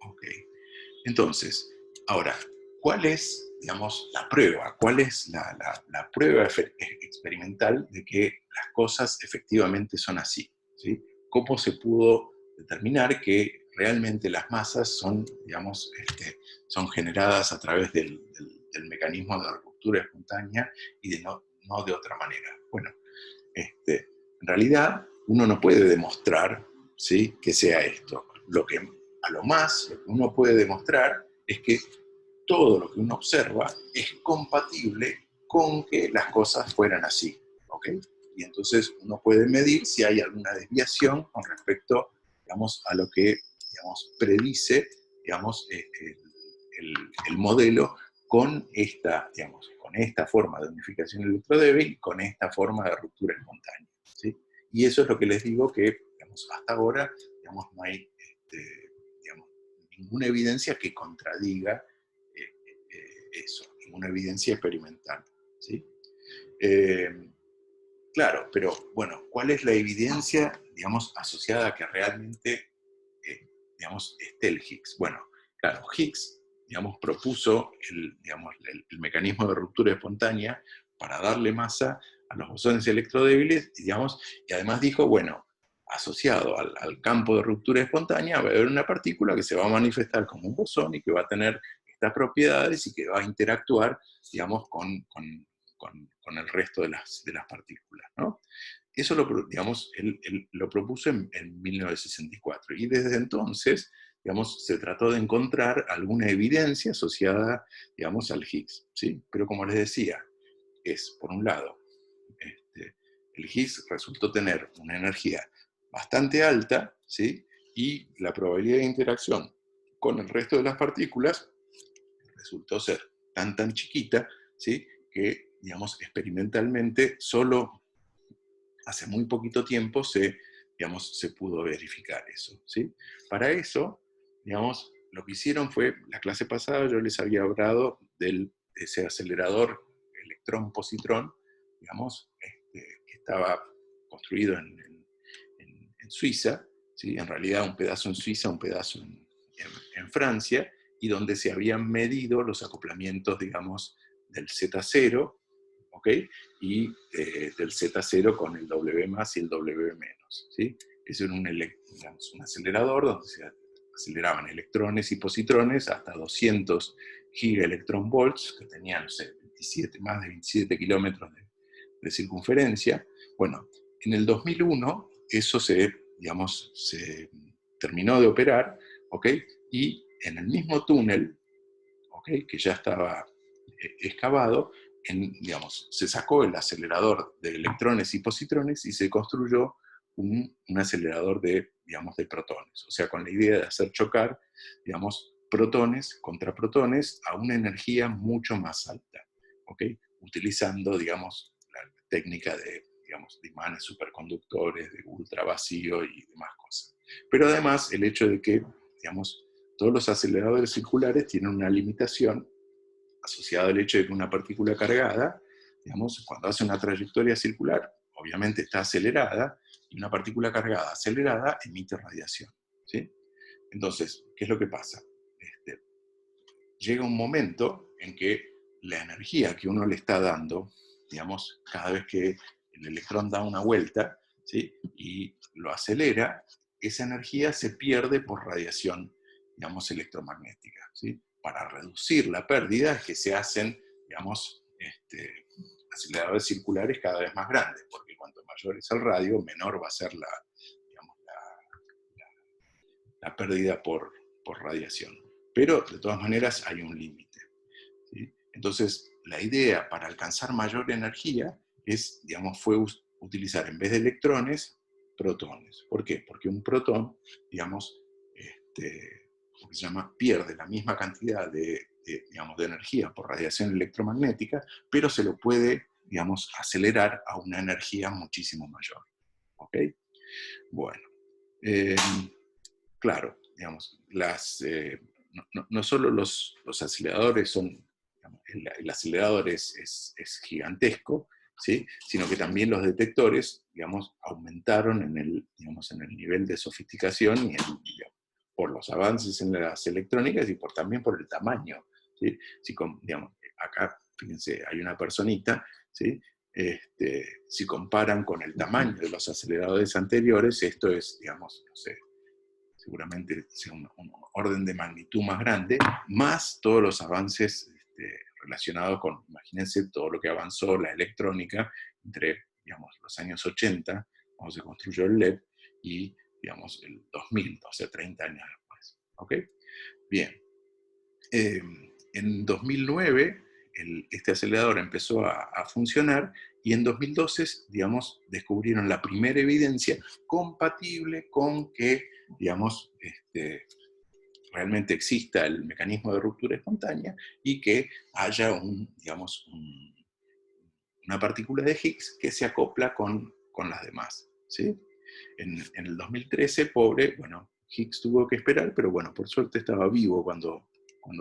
Ok. Entonces, ahora, ¿cuál es, digamos, la prueba? ¿Cuál es la prueba experimental de que las cosas efectivamente son así? ¿Sí? ¿Cómo se pudo determinar que realmente las masas son, digamos, son generadas a través del mecanismo de ruptura espontánea y no de otra manera? Bueno, en realidad uno no puede demostrar, ¿sí?, que sea esto. Lo que uno puede demostrar es que todo lo que uno observa es compatible con que las cosas fueran así, ¿ok? ¿ok? Y entonces uno puede medir si hay alguna desviación con respecto, digamos, a lo que, digamos, predice, digamos, el modelo con esta, digamos, con esta forma de unificación electrodébil y con esta forma de ruptura espontánea, ¿sí? Y eso es lo que les digo que, digamos, hasta ahora, digamos, no hay digamos, ninguna evidencia que contradiga eso, ninguna evidencia experimental, ¿sí? Claro, pero bueno, ¿cuál es la evidencia, digamos, asociada a que realmente, digamos, esté el Higgs? Bueno, claro, Higgs, digamos, propuso digamos, el mecanismo de ruptura espontánea para darle masa a los bosones electrodébiles, digamos, y además dijo, bueno, asociado al campo de ruptura espontánea va a haber una partícula que se va a manifestar como un bosón y que va a tener estas propiedades y que va a interactuar, digamos, con el resto de las partículas, ¿no? Eso digamos, él lo propuso en 1964, y desde entonces, digamos, se trató de encontrar alguna evidencia asociada, digamos, al Higgs, ¿sí? Pero como les decía, por un lado, el Higgs resultó tener una energía bastante alta, ¿sí? Y la probabilidad de interacción con el resto de las partículas resultó ser tan chiquita, ¿sí? Que, digamos, experimentalmente solo hace muy poquito tiempo digamos, se pudo verificar eso, ¿sí? Para eso, digamos, lo que hicieron fue, la clase pasada yo les había hablado de ese acelerador electrón-positrón, digamos, que estaba construido en Suiza, ¿sí? En realidad un pedazo en Suiza, un pedazo en Francia, y donde se habían medido los acoplamientos, digamos, del Z0, ¿ok? Y del Z0 con el W más y el W menos, ¿sí? Eso era digamos, un acelerador donde se aceleraban electrones y positrones hasta 200 gigaelectronvolts, que tenían, no sé, más de 27 kilómetros de circunferencia. Bueno, en el 2001 eso digamos, se terminó de operar, ¿ok? Y en el mismo túnel, ¿ok? Que ya estaba excavado, digamos, se sacó el acelerador de electrones y positrones y se construyó un acelerador digamos, de protones. O sea, con la idea de hacer chocar, digamos, protones contra protones a una energía mucho más alta, ¿ok? Utilizando, digamos, la técnica digamos, de imanes superconductores, de ultravacío y demás cosas. Pero además, el hecho de que, digamos, todos los aceleradores circulares tienen una limitación asociada al hecho de que una partícula cargada, digamos, cuando hace una trayectoria circular, obviamente está acelerada, y una partícula cargada acelerada emite radiación, ¿sí? Entonces, ¿qué es lo que pasa? Llega un momento en que la energía que uno le está dando, digamos, cada vez que el electrón da una vuelta, ¿sí? Y lo acelera, esa energía se pierde por radiación, digamos, electromagnética, ¿sí? Para reducir la pérdida es que se hacen, digamos, aceleradores circulares cada vez más grandes, porque cuanto mayor es el radio, menor va a ser digamos, la pérdida por radiación. Pero, de todas maneras, hay un límite, ¿sí? Entonces, la idea para alcanzar mayor energía fue utilizar en vez de electrones, protones. ¿Por qué? Porque un protón, digamos, lo que se llama, pierde la misma cantidad digamos, de energía por radiación electromagnética, pero se lo puede, digamos, acelerar a una energía muchísimo mayor. ¿Ok? Bueno. Claro, digamos, no solo los aceleradores son, digamos, el acelerador es gigantesco, ¿sí? Sino que también los detectores, digamos, aumentaron digamos, en el nivel de sofisticación digamos, por los avances en las electrónicas y también por el tamaño, ¿sí? Digamos, acá, fíjense, hay una personita, ¿sí? Si comparan con el tamaño de los aceleradores anteriores, esto es, digamos, no sé, seguramente sea un orden de magnitud más grande, más todos los avances relacionados con, imagínense, todo lo que avanzó la electrónica entre, digamos, los años 80, cuando se construyó el LED, y, digamos, el 2000, o sea, 30 años después. ¿Ok? Bien. En 2009, este acelerador empezó a funcionar Y en 2012, digamos, descubrieron la primera evidencia compatible con que, digamos, realmente exista el mecanismo de ruptura espontánea y que haya digamos, una partícula de Higgs que se acopla con las demás, ¿sí? En el 2013, pobre, bueno, Higgs tuvo que esperar, pero bueno, por suerte estaba vivo cuando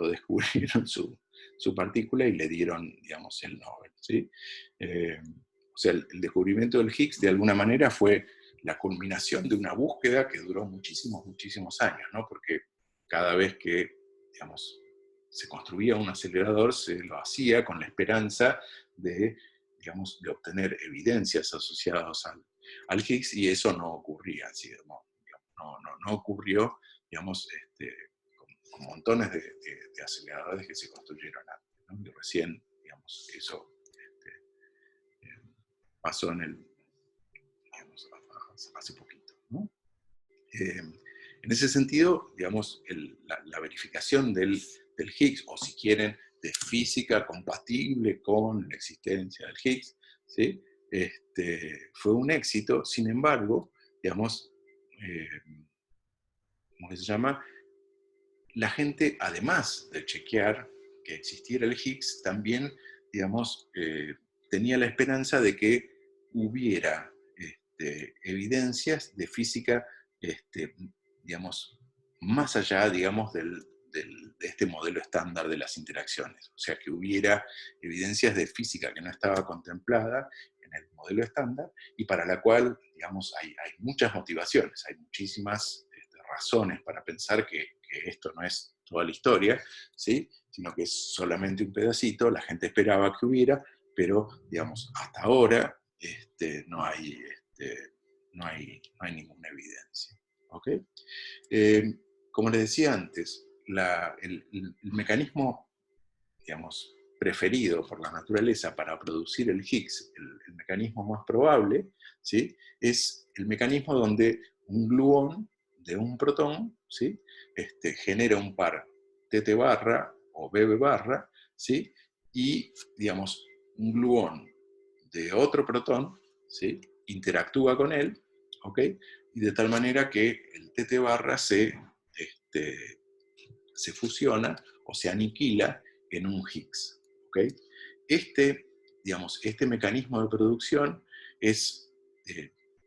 descubrieron su partícula y le dieron, digamos, el Nobel, ¿sí? O sea, el descubrimiento del Higgs de alguna manera fue la culminación de una búsqueda que duró muchísimos, muchísimos años, ¿no? Porque cada vez que, digamos, se construía un acelerador, se lo hacía con la esperanza de, digamos, de obtener evidencias asociadas al Higgs, y eso no ocurría, así, no ocurrió, digamos, con montones de aceleradores que se construyeron antes, ¿no? Y recién, digamos, eso pasó digamos, hace poquito, ¿no? En ese sentido, digamos, la verificación del Higgs, o si quieren, de física compatible con la existencia del Higgs, ¿sí? Fue un éxito. Sin embargo, digamos, ¿cómo se llama? La gente, además de chequear que existiera el Higgs, también, digamos, tenía la esperanza de que hubiera evidencias de física, digamos, más allá, digamos, de este modelo estándar de las interacciones. O sea, que hubiera evidencias de física que no estaba contemplada en el modelo estándar y para la cual, digamos, hay muchas motivaciones, hay muchísimas razones para pensar que esto no es toda la historia, ¿sí? Sino que es solamente un pedacito. La gente esperaba que hubiera, pero, digamos, hasta ahora no hay ninguna evidencia. ¿Ok? Como les decía antes, el mecanismo, digamos, preferido por la naturaleza para producir el Higgs, el mecanismo más probable, ¿sí? Es el mecanismo donde un gluón de un protón, ¿sí? Genera un par TT barra o BB barra, ¿sí? Y, digamos, un gluón de otro protón, ¿sí? Interactúa con él, ¿ok? Y de tal manera que el TT barra se fusiona o se aniquila en un Higgs, ¿ok? Digamos, este mecanismo de producción es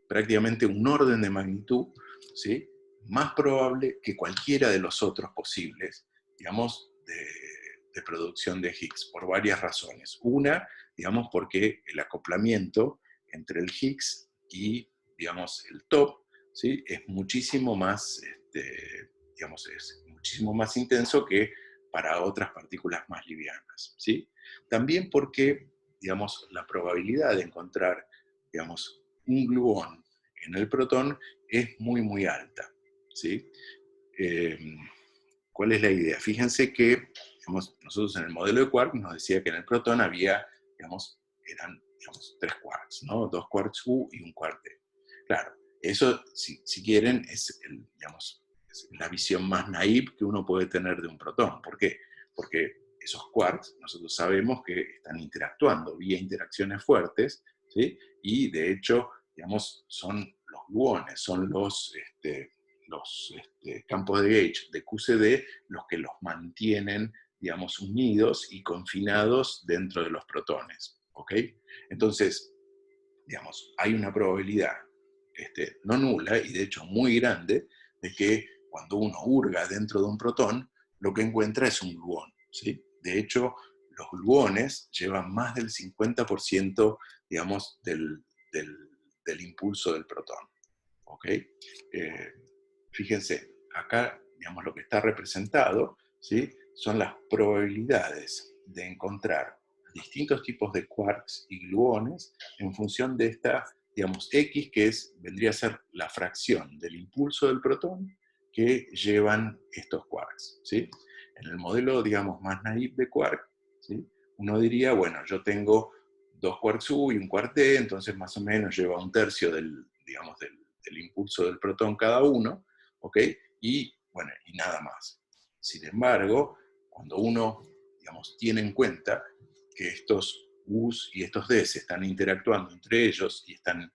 prácticamente un orden de magnitud, ¿sí? Más probable que cualquiera de los otros posibles, digamos, de producción de Higgs, por varias razones. Una, digamos, porque el acoplamiento entre el Higgs y, digamos, el top, ¿sí? Es muchísimo más, digamos, es muchísimo más intenso que para otras partículas más livianas, ¿sí? También porque, digamos, la probabilidad de encontrar, digamos, un gluón en el protón es muy, muy alta, ¿sí? ¿Cuál es la idea? Fíjense que, digamos, nosotros en el modelo de quark nos decía que en el protón había, digamos, eran, digamos, 3 quarks, ¿no? 2 quarks U y un quark D. Claro, eso, si quieren, es, digamos, es la visión más naive que uno puede tener de un protón. ¿Por qué? Porque esos quarks, nosotros sabemos que están interactuando vía interacciones fuertes, ¿sí? Y de hecho, digamos, son los gluones, son los campos de gauge de QCD los que los mantienen, digamos, unidos y confinados dentro de los protones, ¿ok? Entonces, digamos, hay una probabilidad no nula, y de hecho muy grande, de que cuando uno hurga dentro de un protón, lo que encuentra es un gluón, ¿sí? De hecho, los gluones llevan más del 50%, digamos, del impulso del protón, ¿ok? Fíjense, acá, digamos, lo que está representado, ¿sí? Son las probabilidades de encontrar distintos tipos de quarks y gluones en función de esta, digamos, X, que vendría a ser la fracción del impulso del protón que llevan estos quarks, ¿sí? En el modelo, digamos, más naive de quark, ¿sí? Uno diría, bueno, yo tengo 2 quarks U y un quark D, entonces más o menos lleva un tercio digamos, del impulso del protón cada uno, ¿ok? Y, bueno, y nada más. Sin embargo, cuando uno, digamos, tiene en cuenta que estos U's y estos D's están interactuando entre ellos y están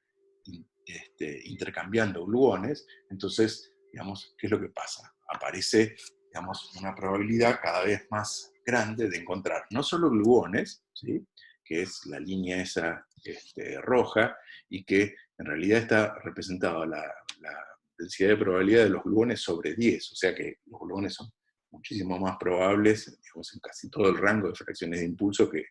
intercambiando gluones, entonces, digamos, ¿qué es lo que pasa? Aparece, digamos, una probabilidad cada vez más grande de encontrar no solo gluones, ¿sí?, que es la línea esa roja, y que en realidad está representada la densidad de probabilidad de los gluones sobre 10, o sea que los gluones son muchísimo más probables, digamos, en casi todo el rango de fracciones de impulso que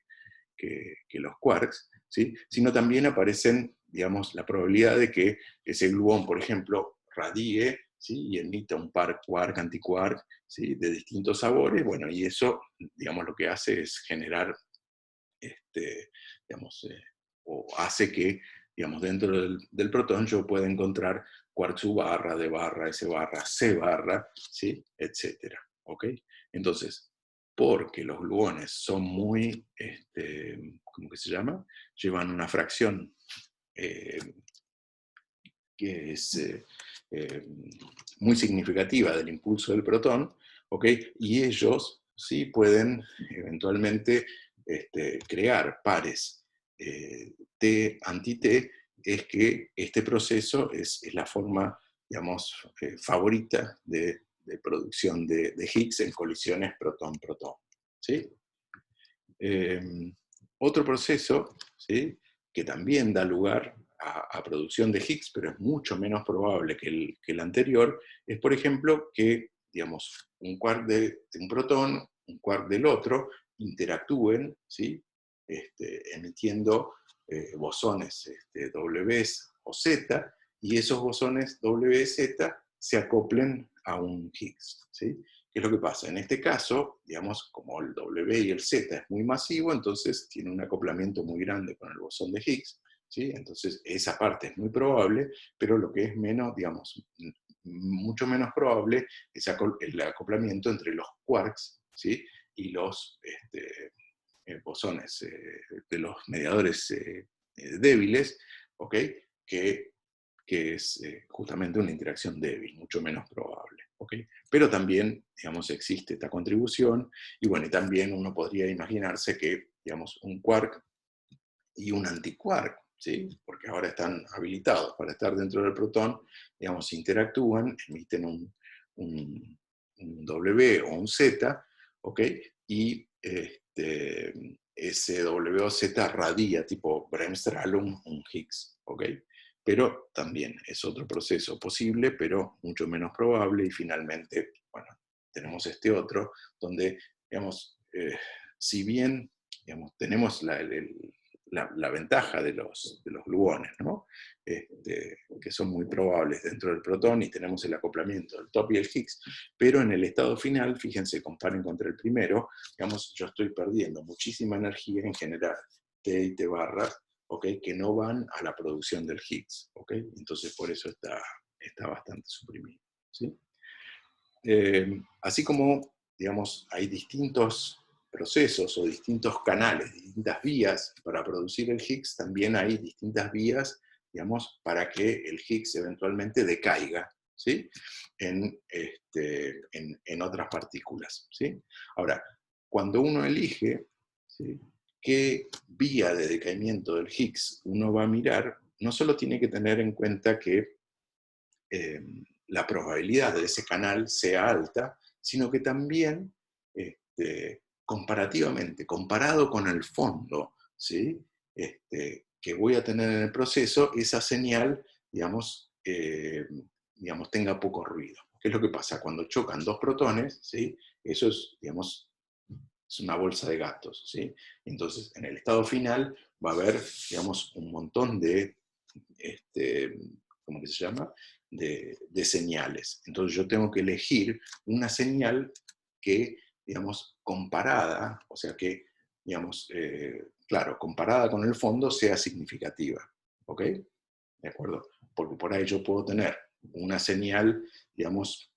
los quarks, ¿sí?, sino también aparecen, digamos, la probabilidad de que ese gluón, por ejemplo, radie, ¿sí?, y emita un par quark, antiquark, ¿sí?, de distintos sabores, bueno, y eso, digamos, lo que hace es generar, digamos, o hace que, digamos, dentro del protón yo pueda encontrar quarks U barra, D barra, S barra, C barra, ¿sí?, etcétera, ¿ok? Entonces, porque los gluones son muy, ¿cómo que se llama? Llevan una fracción que es muy significativa del impulso del protón, ¿ok? Y ellos sí pueden eventualmente crear pares T anti-T, es que este proceso es la forma, digamos, favorita de producción de Higgs en colisiones protón-protón, ¿sí? Otro proceso, ¿sí?, que también da lugar a producción de Higgs, pero es mucho menos probable que el anterior, es, por ejemplo, que, digamos, un quark de un protón, un quark del otro, interactúen, ¿sí?, emitiendo bosones W o Z, y esos bosones W y Z se acoplen a un Higgs, ¿sí? ¿Qué es lo que pasa? En este caso, digamos, como el W y el Z es muy masivo, entonces tiene un acoplamiento muy grande con el bosón de Higgs, ¿sí? Entonces esa parte es muy probable, pero lo que es menos, digamos, mucho menos probable es el acoplamiento entre los quarks, ¿sí?, y los bosones de los mediadores débiles, ¿ok?, que es justamente una interacción débil, mucho menos probable, ¿ok? Pero también, digamos, existe esta contribución, y bueno, y también uno podría imaginarse que, digamos, un quark y un antiquark, ¿sí?, porque ahora están habilitados para estar dentro del protón, digamos, interactúan, emiten un W o un Z, ¿ok?, y ese W o Z radia, tipo Bremsstrahlung, un Higgs, ¿ok? Pero también es otro proceso posible, pero mucho menos probable, y finalmente, bueno, tenemos este otro, donde, digamos, si bien, digamos, tenemos la ventaja de los gluones, ¿no?, que son muy probables dentro del protón, y tenemos el acoplamiento del top y el Higgs, pero en el estado final, fíjense, comparen contra el primero, digamos, yo estoy perdiendo muchísima energía en generar T y T barras, ¿okay?, que no van a la producción del Higgs, ¿ok? Entonces por eso está bastante suprimido, ¿sí? Así como, digamos, hay distintos procesos o distintos canales, distintas vías para producir el Higgs, también hay distintas vías, digamos, para que el Higgs eventualmente decaiga, ¿sí?, en otras partículas, ¿sí? Ahora, cuando uno elige, ¿sí?, qué vía de decaimiento del Higgs uno va a mirar, no solo tiene que tener en cuenta que la probabilidad de ese canal sea alta, sino que también, comparativamente, comparado con el fondo, ¿sí?, que voy a tener en el proceso, esa señal, digamos, digamos, tenga poco ruido. ¿Qué es lo que pasa? Cuando chocan dos protones, ¿sí?, eso es, digamos, es una bolsa de gatos, ¿sí? Entonces, en el estado final va a haber, digamos, un montón de, ¿cómo que se llama?, de señales. Entonces yo tengo que elegir una señal que, digamos, comparada, o sea que, digamos, claro, comparada con el fondo sea significativa, ¿ok? ¿De acuerdo? Porque por ahí yo puedo tener una señal, digamos,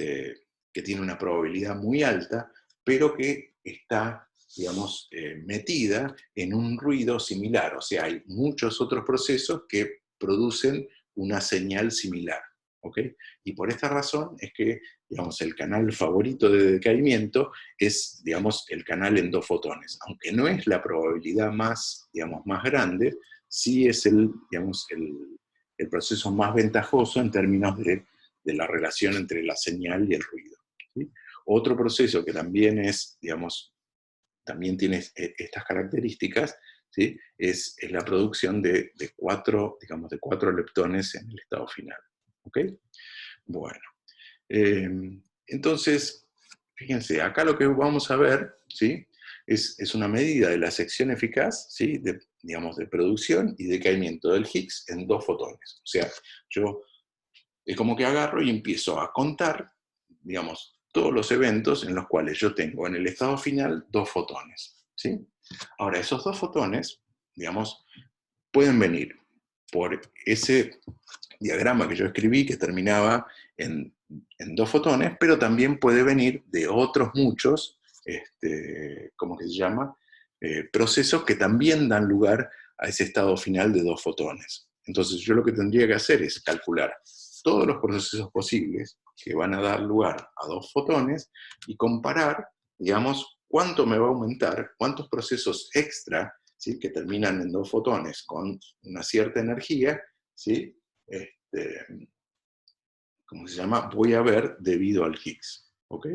que tiene una probabilidad muy alta, pero que está, digamos, metida en un ruido similar. O sea, hay muchos otros procesos que producen una señal similar, ¿ok? Y por esta razón es que, digamos, el canal favorito de decaimiento es, digamos, el canal en 2 fotones. Aunque no es la probabilidad más, digamos, más grande, sí es digamos, el proceso más ventajoso en términos de la relación entre la señal y el ruido, ¿sí? Otro proceso que también es, digamos, también tiene estas características, ¿sí? Es la producción de 4, digamos, de 4 leptones en el estado final, ¿ok? Bueno, entonces, fíjense, acá lo que vamos a ver, ¿sí? Es una medida de la sección eficaz, ¿sí? Digamos, de producción y decaimiento del Higgs en 2 fotones. O sea, yo es como que agarro y empiezo a contar, digamos, todos los eventos en los cuales yo tengo en el estado final 2 fotones, ¿sí? Ahora, esos 2 fotones, digamos, pueden venir por ese diagrama que yo escribí que terminaba en 2 fotones, pero también puede venir de otros muchos, ¿cómo que se llama? Procesos que también dan lugar a ese estado final de 2 fotones. Entonces yo lo que tendría que hacer es calcular todos los procesos posibles que van a dar lugar a 2 fotones y comparar, digamos, cuánto me va a aumentar, cuántos procesos extra, ¿sí? Que terminan en 2 fotones con una cierta energía, ¿sí? ¿Cómo se llama? Voy a ver debido al Higgs, ¿ok?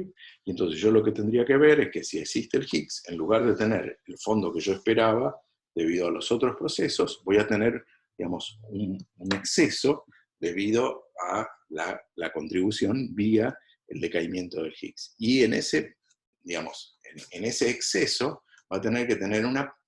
Y entonces yo lo que tendría que ver es que si existe el Higgs, en lugar de tener el fondo que yo esperaba, debido a los otros procesos, voy a tener, digamos, un exceso debido a la contribución vía el decaimiento del Higgs. Y en ese, digamos, en ese exceso va a tener que tener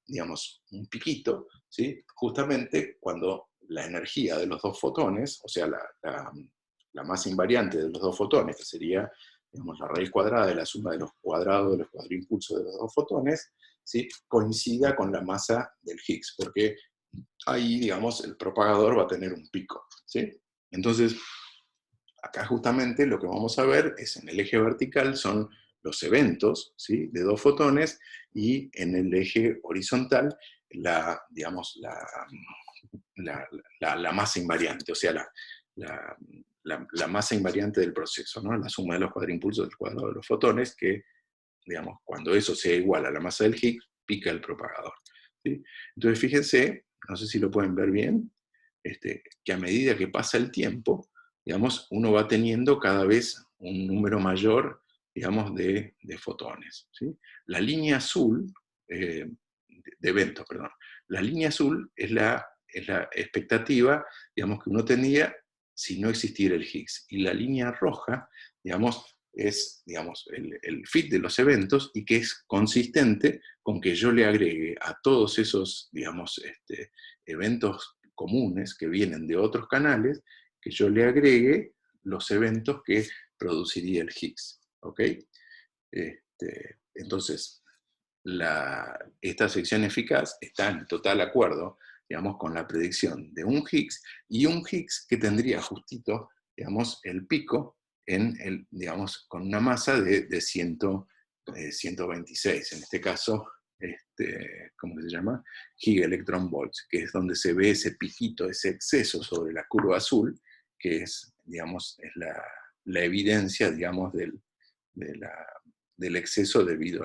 digamos, un piquito, ¿sí? Justamente cuando la energía de los 2 fotones, o sea, la masa invariante de los 2 fotones, que sería, digamos, la raíz cuadrada de la suma de los cuadrados de los cuadrimpulsos de los 2 fotones, ¿sí? Coincida con la masa del Higgs, porque ahí, digamos, el propagador va a tener un pico, ¿sí? Entonces, acá justamente lo que vamos a ver es en el eje vertical son los eventos, ¿sí? De 2 fotones, y en el eje horizontal, digamos, la masa invariante, o sea, la masa invariante del proceso, ¿no? La suma de los cuadrimpulsos del cuadrado de los fotones, que, digamos, cuando eso sea igual a la masa del Higgs, pica el propagador, ¿sí? Entonces, fíjense, no sé si lo pueden ver bien, que a medida que pasa el tiempo, digamos, uno va teniendo cada vez un número mayor, digamos, de fotones, ¿sí? La línea azul, de eventos, perdón, la línea azul es la expectativa, digamos, que uno tendría si no existiera el Higgs. Y la línea roja, digamos, es, digamos, el fit de los eventos y que es consistente con que yo le agregue a todos esos, digamos, eventos comunes que vienen de otros canales, que yo le agregue los eventos que produciría el Higgs, ¿ok? Entonces, esta sección eficaz está en total acuerdo, digamos, con la predicción de un Higgs, y un Higgs que tendría justito, digamos, el pico digamos, con una masa de 126, en este caso, ¿cómo se llama? Gigaelectronvolts, que es donde se ve ese piquito, ese exceso sobre la curva azul, que es, digamos, es la evidencia, digamos, del exceso debido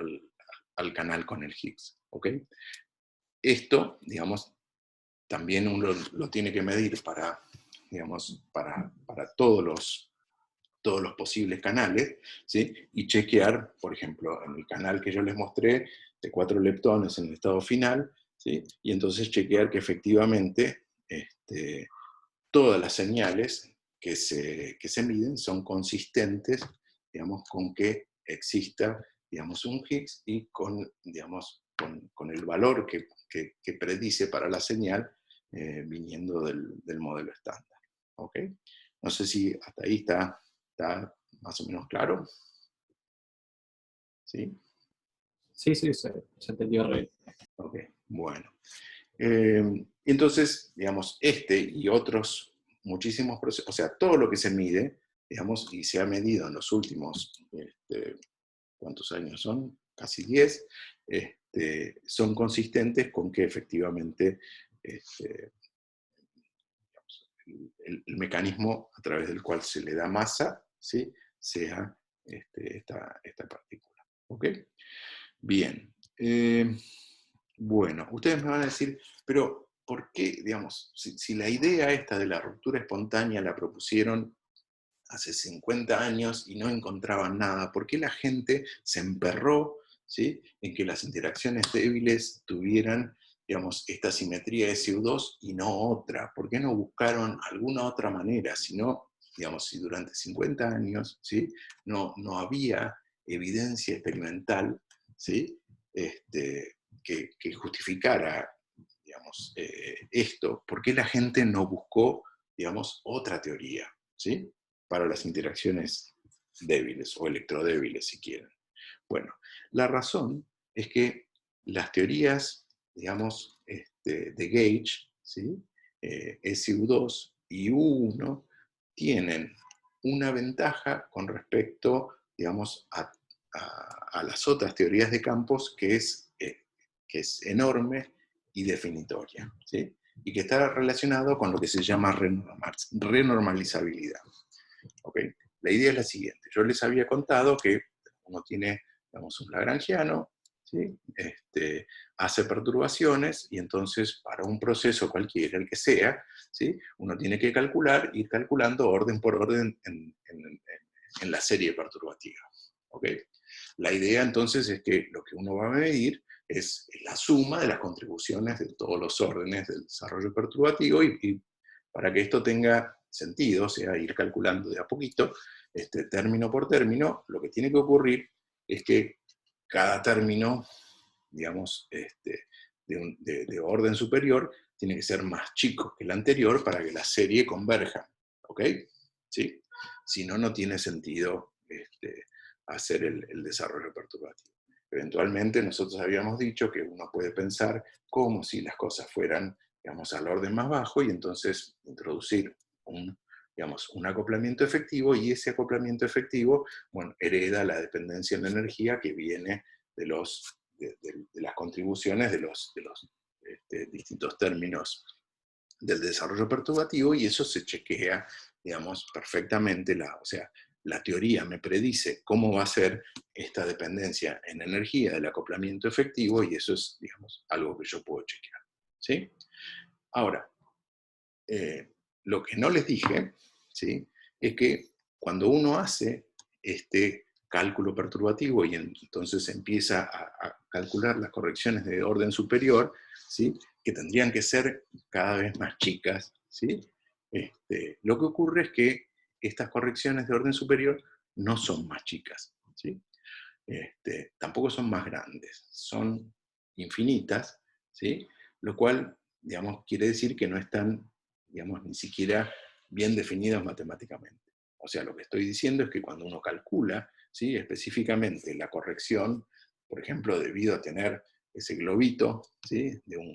al canal con el Higgs, ¿ok? Esto, digamos, también uno lo tiene que medir digamos, para todos los posibles canales, ¿sí? Y chequear, por ejemplo, en el canal que yo les mostré, de 4 leptones en el estado final, ¿sí? Y entonces chequear que efectivamente todas las señales que se miden son consistentes, digamos, con que exista, digamos, un Higgs y digamos, con el valor que predice para la señal viniendo del modelo estándar, ¿ok? No sé si hasta ahí está más o menos claro. ¿Sí?
Sí, se entendió re bien.
Ok, bueno. Entonces, digamos, y otros muchísimos procesos, o sea, todo lo que se mide, digamos, y se ha medido en los últimos, ¿cuántos años son? Casi 10, son consistentes con que efectivamente digamos, el mecanismo a través del cual se le da masa, ¿sí? Sea esta partícula. ¿Ok? Bien. Bueno, ustedes me van a decir, pero ¿por qué, digamos, si la idea esta de la ruptura espontánea la propusieron hace 50 años y no encontraban nada, ¿por qué la gente se emperró, ¿sí?, en que las interacciones débiles tuvieran, digamos, esta simetría SU2 y no otra? ¿Por qué no buscaron alguna otra manera? Si no, digamos, si durante 50 años, ¿sí?, no había evidencia experimental, ¿sí?, que justificara, digamos, esto, ¿por qué la gente no buscó, digamos, otra teoría, ¿sí?, para las interacciones débiles o electrodébiles, si quieren? Bueno, la razón es que las teorías, digamos, de gauge, ¿sí?, SU2 y U1, tienen una ventaja con respecto, digamos, a las otras teorías de campos, que es enorme y definitoria, ¿sí?, y que está relacionado con lo que se llama renormalizabilidad. ¿Okay? La idea es la siguiente. Yo les había contado que uno tiene, digamos, un lagrangiano, ¿sí?, hace perturbaciones, y entonces para un proceso cualquiera, el que sea, ¿sí?, uno tiene que ir calculando orden por orden en la serie perturbativa. ¿Okay? La idea entonces es que lo que uno va a medir es la suma de las contribuciones de todos los órdenes del desarrollo perturbativo, y para que esto tenga sentido, o sea, ir calculando de a poquito, término por término, lo que tiene que ocurrir es que cada término, digamos, de orden superior, tiene que ser más chico que el anterior para que la serie converja. ¿Ok? ¿Sí? Si no, no tiene sentido hacer el desarrollo perturbativo. Eventualmente nosotros habíamos dicho que uno puede pensar como si las cosas fueran, digamos, al orden más bajo, y entonces introducir digamos, un acoplamiento efectivo, y ese acoplamiento efectivo, bueno, hereda la dependencia en la energía que viene de las contribuciones de los distintos términos del desarrollo perturbativo, y eso se chequea, digamos, perfectamente. O sea, la teoría me predice cómo va a ser esta dependencia en energía del acoplamiento efectivo, y eso es, digamos, algo que yo puedo chequear. ¿Sí? Ahora, lo que no les dije, ¿sí?, es que cuando uno hace este cálculo perturbativo y entonces empieza a calcular las correcciones de orden superior, ¿sí?, que tendrían que ser cada vez más chicas, ¿sí?, lo que ocurre es que estas correcciones de orden superior no son más chicas, ¿sí? Tampoco son más grandes, son infinitas, ¿sí?, lo cual, digamos, quiere decir que no están, digamos, ni siquiera bien definidas matemáticamente. O sea, lo que estoy diciendo es que cuando uno calcula, ¿sí?, específicamente la corrección, por ejemplo, debido a tener ese globito, ¿sí?, de un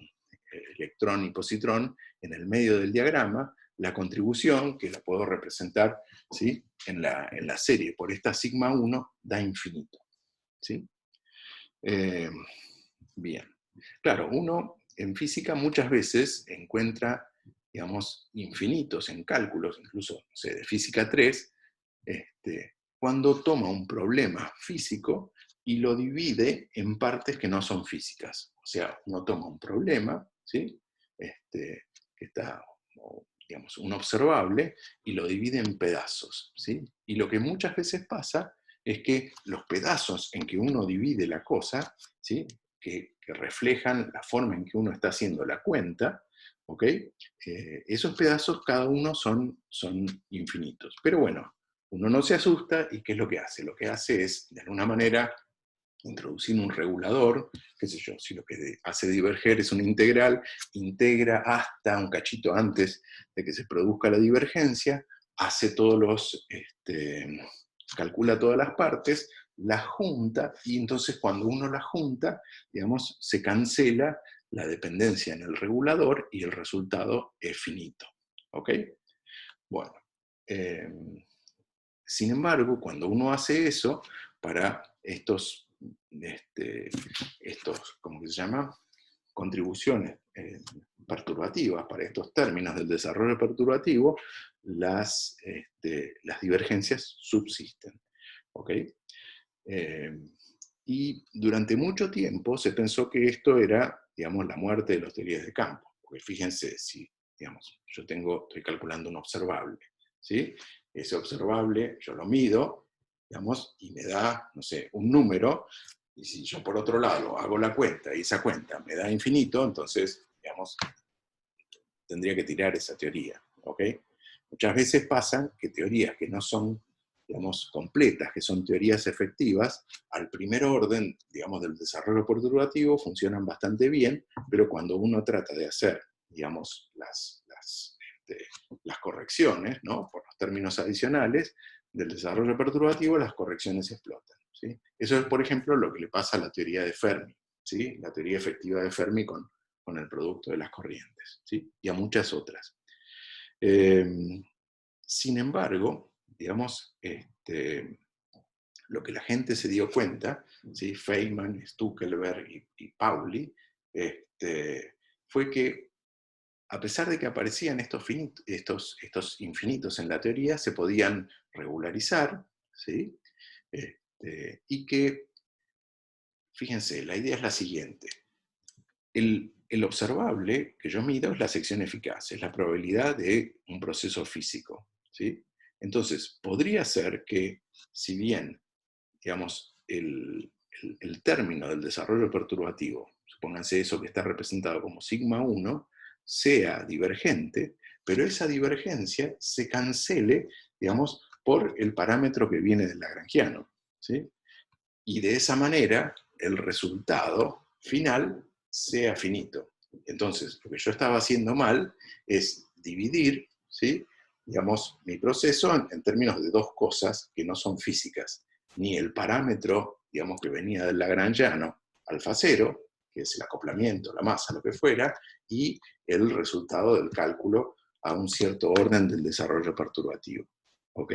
electrón y positrón en el medio del diagrama, la contribución, que la puedo representar, ¿sí?, en la serie por esta sigma 1, da infinito. ¿Sí? Bien. Claro, uno en física muchas veces encuentra, digamos, infinitos en cálculos, incluso, no sé, de física 3, cuando toma un problema físico y lo divide en partes que no son físicas. O sea, uno toma un problema, ¿sí?, que está, digamos, un observable, y lo divide en pedazos, ¿sí? Y lo que muchas veces pasa es que los pedazos en que uno divide la cosa, ¿sí?, que reflejan la forma en que uno está haciendo la cuenta, ¿ok? Esos pedazos cada uno son infinitos. Pero bueno, uno no se asusta, y ¿qué es lo que hace? Lo que hace es, de alguna manera, introducir un regulador, qué sé yo, si lo que hace diverger es una integral, integra hasta un cachito antes de que se produzca la divergencia, hace calcula todas las partes, las junta, y entonces cuando uno las junta, digamos, se cancela la dependencia en el regulador y el resultado es finito. ¿Ok? Bueno, sin embargo, cuando uno hace eso, para estos ¿cómo que se llama? contribuciones perturbativas, para estos términos del desarrollo perturbativo, las divergencias subsisten. ¿Ok? Y durante mucho tiempo se pensó que esto era, digamos, la muerte de las teorías de campo. Porque fíjense, si, digamos, yo estoy calculando un observable, ¿sí? Ese observable yo lo mido, digamos, y me da, no sé, un número, y si yo por otro lado hago la cuenta y esa cuenta me da infinito, entonces, digamos, tendría que tirar esa teoría, ¿ok? Muchas veces pasan que teorías que no son, digamos, completas, que son teorías efectivas, al primer orden, digamos, del desarrollo perturbativo funcionan bastante bien, pero cuando uno trata de hacer, digamos, las correcciones, ¿no? Por los términos adicionales del desarrollo perturbativo, las correcciones explotan, ¿sí? Eso es, por ejemplo, lo que le pasa a la teoría de Fermi, ¿sí? La teoría efectiva de Fermi con el producto de las corrientes, ¿sí? Y a muchas otras. Sin embargo, digamos, lo que la gente se dio cuenta, ¿sí? Feynman, Stuckelberg y Pauli, fue que a pesar de que aparecían estos infinitos en la teoría, se podían regularizar, ¿sí? Y que, fíjense, la idea es la siguiente. El observable que yo mido es la sección eficaz, es la probabilidad de un proceso físico, ¿sí? Entonces, podría ser que, si bien, digamos, el término del desarrollo perturbativo, supónganse eso que está representado como sigma 1, sea divergente, pero esa divergencia se cancele, digamos, por el parámetro que viene del lagrangiano, ¿sí? Y de esa manera, el resultado final sea finito. Entonces, lo que yo estaba haciendo mal es dividir, ¿sí? Digamos, mi proceso en términos de dos cosas que no son físicas. Ni el parámetro, digamos, que venía del lagrangiano, alfa 0, que es el acoplamiento, la masa, lo que fuera, y el resultado del cálculo a un cierto orden del desarrollo perturbativo. ¿Ok?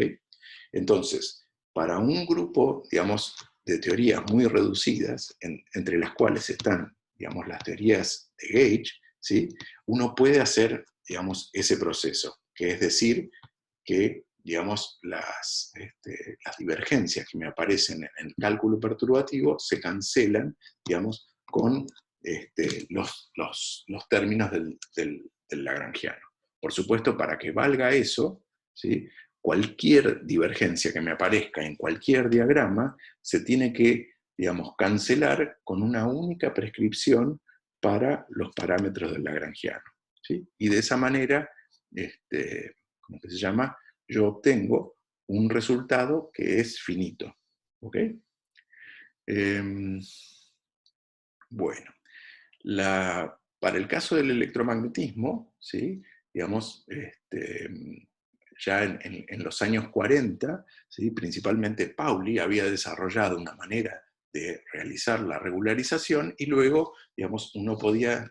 Entonces, para un grupo, digamos, de teorías muy reducidas, entre las cuales están, digamos, las teorías de Gage, ¿sí? Uno puede hacer, digamos, ese proceso, que es decir, que, digamos, las divergencias que me aparecen en el cálculo perturbativo se cancelan, digamos, con los términos del lagrangiano. Por supuesto, para que valga eso, ¿sí? Cualquier divergencia que me aparezca en cualquier diagrama se tiene que, digamos, cancelar con una única prescripción para los parámetros del lagrangiano, ¿sí? Y de esa manera, ¿cómo que se llama? Yo obtengo un resultado que es finito. ¿Ok? Bueno, para el caso del electromagnetismo, ¿sí? Digamos, ya en los años 40, ¿sí? Principalmente Pauli había desarrollado una manera de realizar la regularización y luego, digamos, uno puede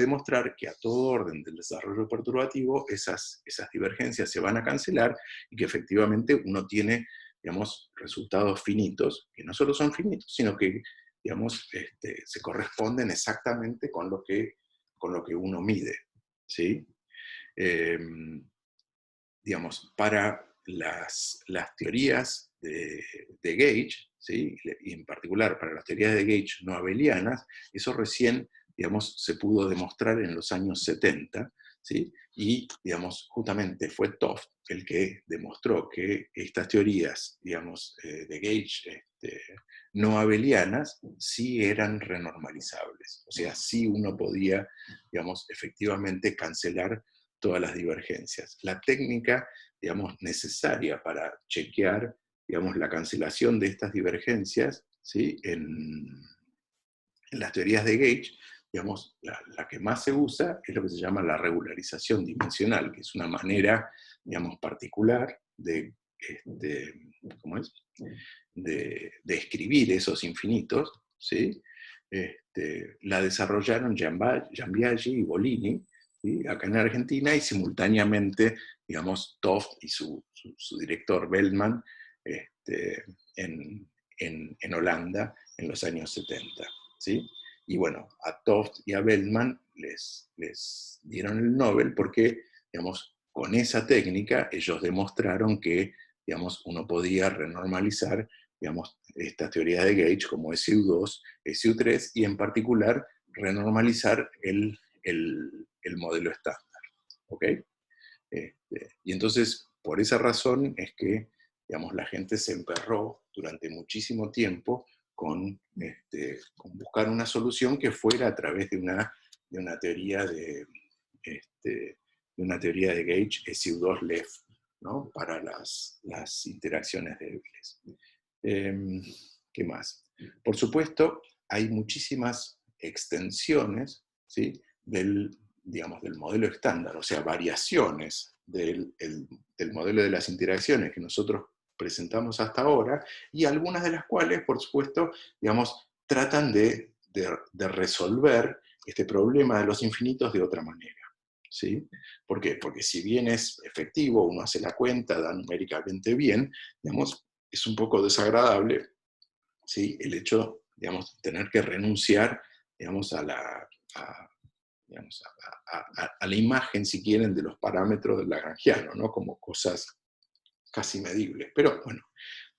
demostrar que a todo orden del desarrollo perturbativo esas divergencias se van a cancelar y que efectivamente uno tiene, digamos, resultados finitos, que no solo son finitos, sino que, digamos, se corresponden exactamente con lo que uno mide, ¿sí? Digamos, para las teorías de Gage, ¿sí? Y en particular para las teorías de Gage no abelianas, eso recién, digamos, se pudo demostrar en los años 70, ¿sí? Y, digamos, justamente fue Toft el que demostró que estas teorías, digamos, de Gage no abelianas sí eran renormalizables. O sea, sí uno podía, digamos, efectivamente cancelar todas las divergencias. La técnica, digamos, necesaria para chequear, digamos, la cancelación de estas divergencias, ¿sí? En las teorías de Gage, digamos, la que más se usa es lo que se llama la regularización dimensional, que es una manera, digamos, particular de, ¿cómo es? De escribir esos infinitos, ¿sí? La desarrollaron Giambiagi y Bolini, ¿sí? Acá en Argentina, y simultáneamente, digamos, Toft y su director Bellman en Holanda en los años 70. ¿Sí? Y bueno, a Toft y a Bellman les dieron el Nobel porque, digamos, con esa técnica ellos demostraron que, digamos, uno podía renormalizar, digamos, esta teoría de Gauge como SU2, SU3, y en particular renormalizar el modelo estándar. ¿Ok? Y entonces, por esa razón es que, digamos, la gente se emperró durante muchísimo tiempo con buscar una solución que fuera a través de una teoría de una teoría de Gauge SU2-LEF, ¿no? Para las interacciones débiles. ¿Qué más? Por supuesto, hay muchísimas extensiones, ¿sí? digamos, del modelo estándar, o sea, variaciones del modelo de las interacciones que nosotros presentamos hasta ahora, y algunas de las cuales, por supuesto, digamos, tratan de resolver este problema de los infinitos de otra manera. ¿Sí? ¿Por qué? Porque si bien es efectivo, uno hace la cuenta, da numéricamente bien, digamos, es un poco desagradable, ¿sí? El hecho, digamos, de tener que renunciar, digamos, a la imagen, si quieren, de los parámetros del lagrangiano, ¿no? Como cosas casi medibles. Pero, bueno,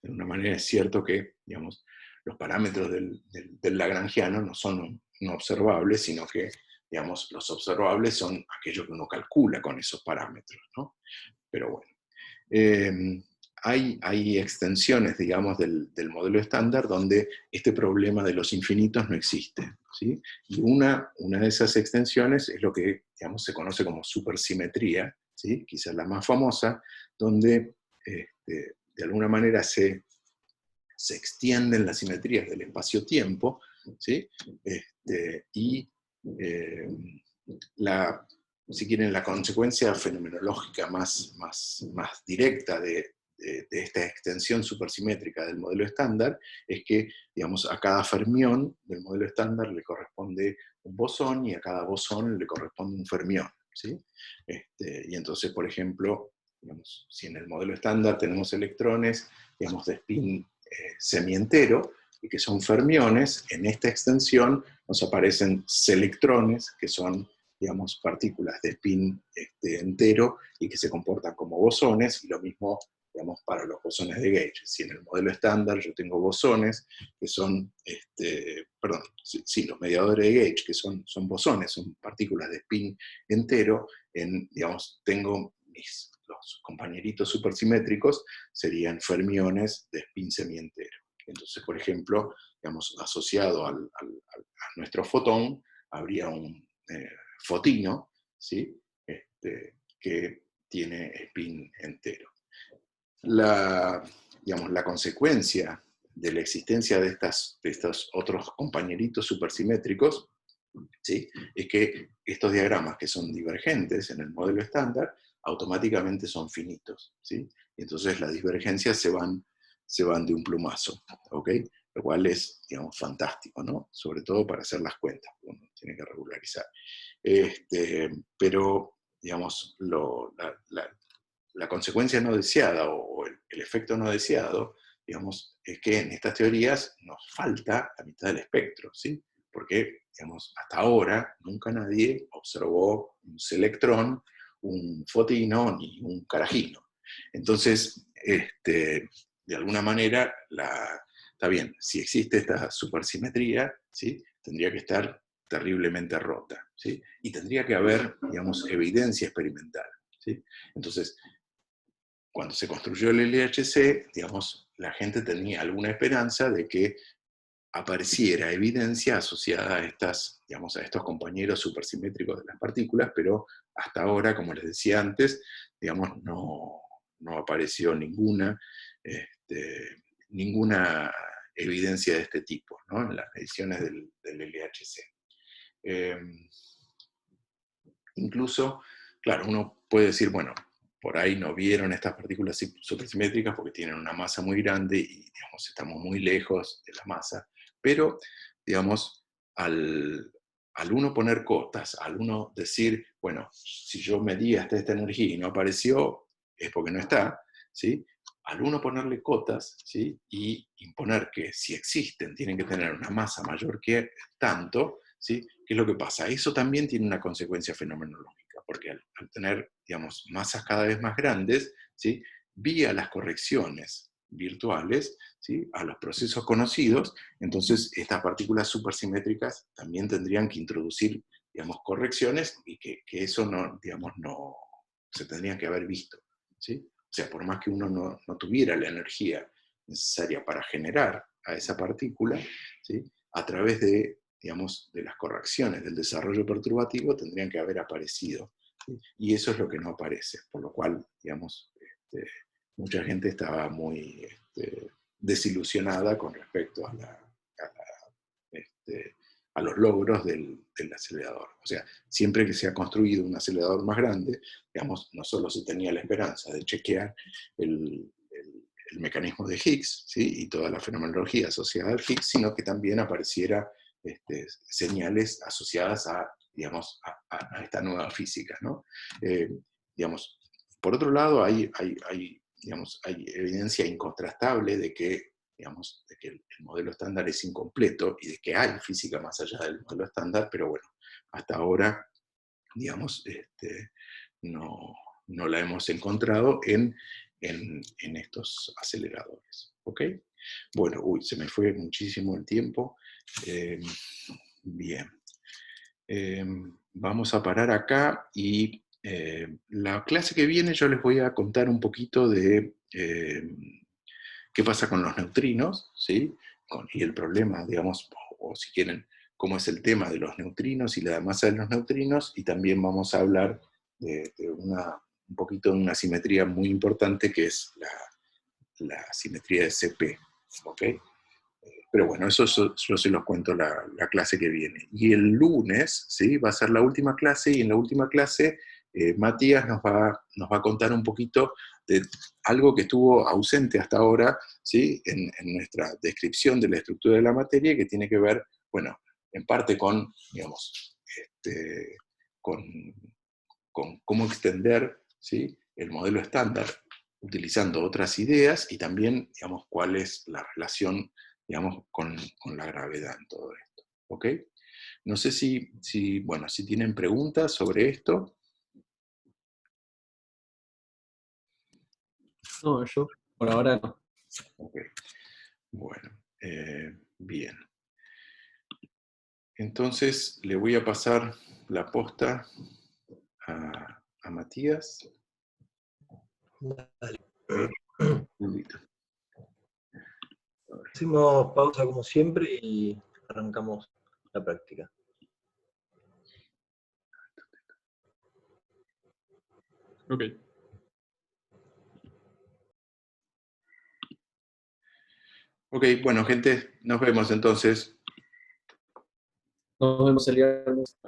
de una manera es cierto que, digamos, los parámetros del lagrangiano no son no observables, sino que, digamos, los observables son aquello que uno calcula con esos parámetros, ¿no? Pero bueno. Hay extensiones, digamos, del modelo estándar donde este problema de los infinitos no existe, ¿sí? Y una de esas extensiones es lo que, digamos, se conoce como supersimetría, ¿sí? Quizás la más famosa, donde de alguna manera se extienden las simetrías del espacio-tiempo, ¿sí? Y si quieren, la consecuencia fenomenológica más directa de esta extensión supersimétrica del modelo estándar es que, digamos, a cada fermión del modelo estándar le corresponde un bosón y a cada bosón le corresponde un fermión, ¿sí? Y entonces, por ejemplo, digamos, si en el modelo estándar tenemos electrones, digamos, de spin semientero, y que son fermiones, en esta extensión nos aparecen selectrones, que son, digamos, partículas de spin entero y que se comportan como bosones, y lo mismo, digamos, para los bosones de Gauge. Si en el modelo estándar yo tengo bosones, que son, los mediadores de Gauge, que son bosones, son partículas de spin entero, digamos, tengo los compañeritos supersimétricos, serían fermiones de spin semientero. Entonces, por ejemplo, digamos, asociado a nuestro fotón, habría un fotino, ¿sí? Que tiene spin entero. Digamos, la consecuencia de la existencia de estos otros compañeritos supersimétricos, ¿sí? Es que estos diagramas que son divergentes en el modelo estándar, automáticamente son finitos, ¿sí? Y entonces las divergencias se van de un plumazo, ¿ok? Lo cual es, digamos, fantástico, ¿no? Sobre todo para hacer las cuentas, uno tiene que regularizar. Pero, digamos, la consecuencia no deseada o el efecto no deseado, digamos, es que en estas teorías nos falta la mitad del espectro, ¿sí? Porque, digamos, hasta ahora nunca nadie observó un selectrón, un fotino ni un carajino. Entonces, de alguna manera, está bien, si existe esta supersimetría, ¿sí? Tendría que estar terriblemente rota, ¿sí? Y tendría que haber, digamos, evidencia experimental, ¿sí? Entonces, cuando se construyó el LHC, digamos, la gente tenía alguna esperanza de que apareciera evidencia asociada a digamos, a estos compañeros supersimétricos de las partículas, pero hasta ahora, como les decía antes, digamos, no apareció ninguna evidencia de este tipo, ¿no? En las mediciones del LHC. Incluso, claro, uno puede decir, bueno, por ahí no vieron estas partículas supersimétricas porque tienen una masa muy grande y, digamos, estamos muy lejos de la masa, pero, digamos, al uno poner cotas, al uno decir, bueno, si yo medí hasta esta energía y no apareció, es porque no está, ¿sí? al uno ponerle cotas, ¿sí? Y imponer que si existen tienen que tener una masa mayor que tanto, ¿sí? ¿Qué es lo que pasa? Eso también tiene una consecuencia fenomenológica, porque al tener, digamos, masas cada vez más grandes, ¿sí? Vía las correcciones virtuales, ¿sí? A los procesos conocidos, entonces estas partículas supersimétricas también tendrían que introducir, digamos, correcciones, y que eso no, digamos, no se tendrían que haber visto, ¿sí? O sea, por más que uno no tuviera la energía necesaria para generar a esa partícula, ¿sí? A través de, digamos, de las correcciones del desarrollo perturbativo tendrían que haber aparecido, ¿sí? Y eso es lo que no aparece, por lo cual, digamos, mucha gente estaba muy desilusionada con respecto a los logros del acelerador. O sea, siempre que se ha construido un acelerador más grande, digamos, no solo se tenía la esperanza de chequear el mecanismo de Higgs, ¿sí? Y toda la fenomenología asociada al Higgs, sino que también apareciera señales asociadas a, digamos, a esta nueva física, ¿no? Digamos, por otro lado, digamos, hay evidencia incontrastable de que, digamos, de que el modelo estándar es incompleto y de que hay física más allá del modelo estándar, pero bueno, hasta ahora, digamos, no la hemos encontrado en estos aceleradores. ¿Ok? Bueno, se me fue muchísimo el tiempo. Bien. Vamos a parar acá y la clase que viene yo les voy a contar un poquito de qué pasa con los neutrinos, ¿sí? Y el problema, digamos, o si quieren, cómo es el tema de los neutrinos y la masa de los neutrinos, y también vamos a hablar de un poquito de una simetría muy importante que es la simetría de CP, ¿ok? Pero bueno, eso yo se los cuento la clase que viene. Y el lunes, ¿sí? Va a ser la última clase, y en la última clase Matías nos va a contar un poquito de algo que estuvo ausente hasta ahora, ¿sí? En nuestra descripción de la estructura de la materia, que tiene que ver, bueno, en parte con, digamos, con cómo extender, ¿sí? El modelo estándar utilizando otras ideas, y también, digamos, cuál es la relación, digamos, con la gravedad en todo esto. ¿Ok? No sé bueno, si tienen preguntas sobre esto.
No, yo por ahora no.
Ok. Bueno, bien. Entonces le voy a pasar la posta a Matías.
Dale.
Un segundito.
Hacemos pausa como siempre y arrancamos la práctica.
Ok.
Ok, bueno, gente, nos vemos entonces.
Nos vemos el viernes.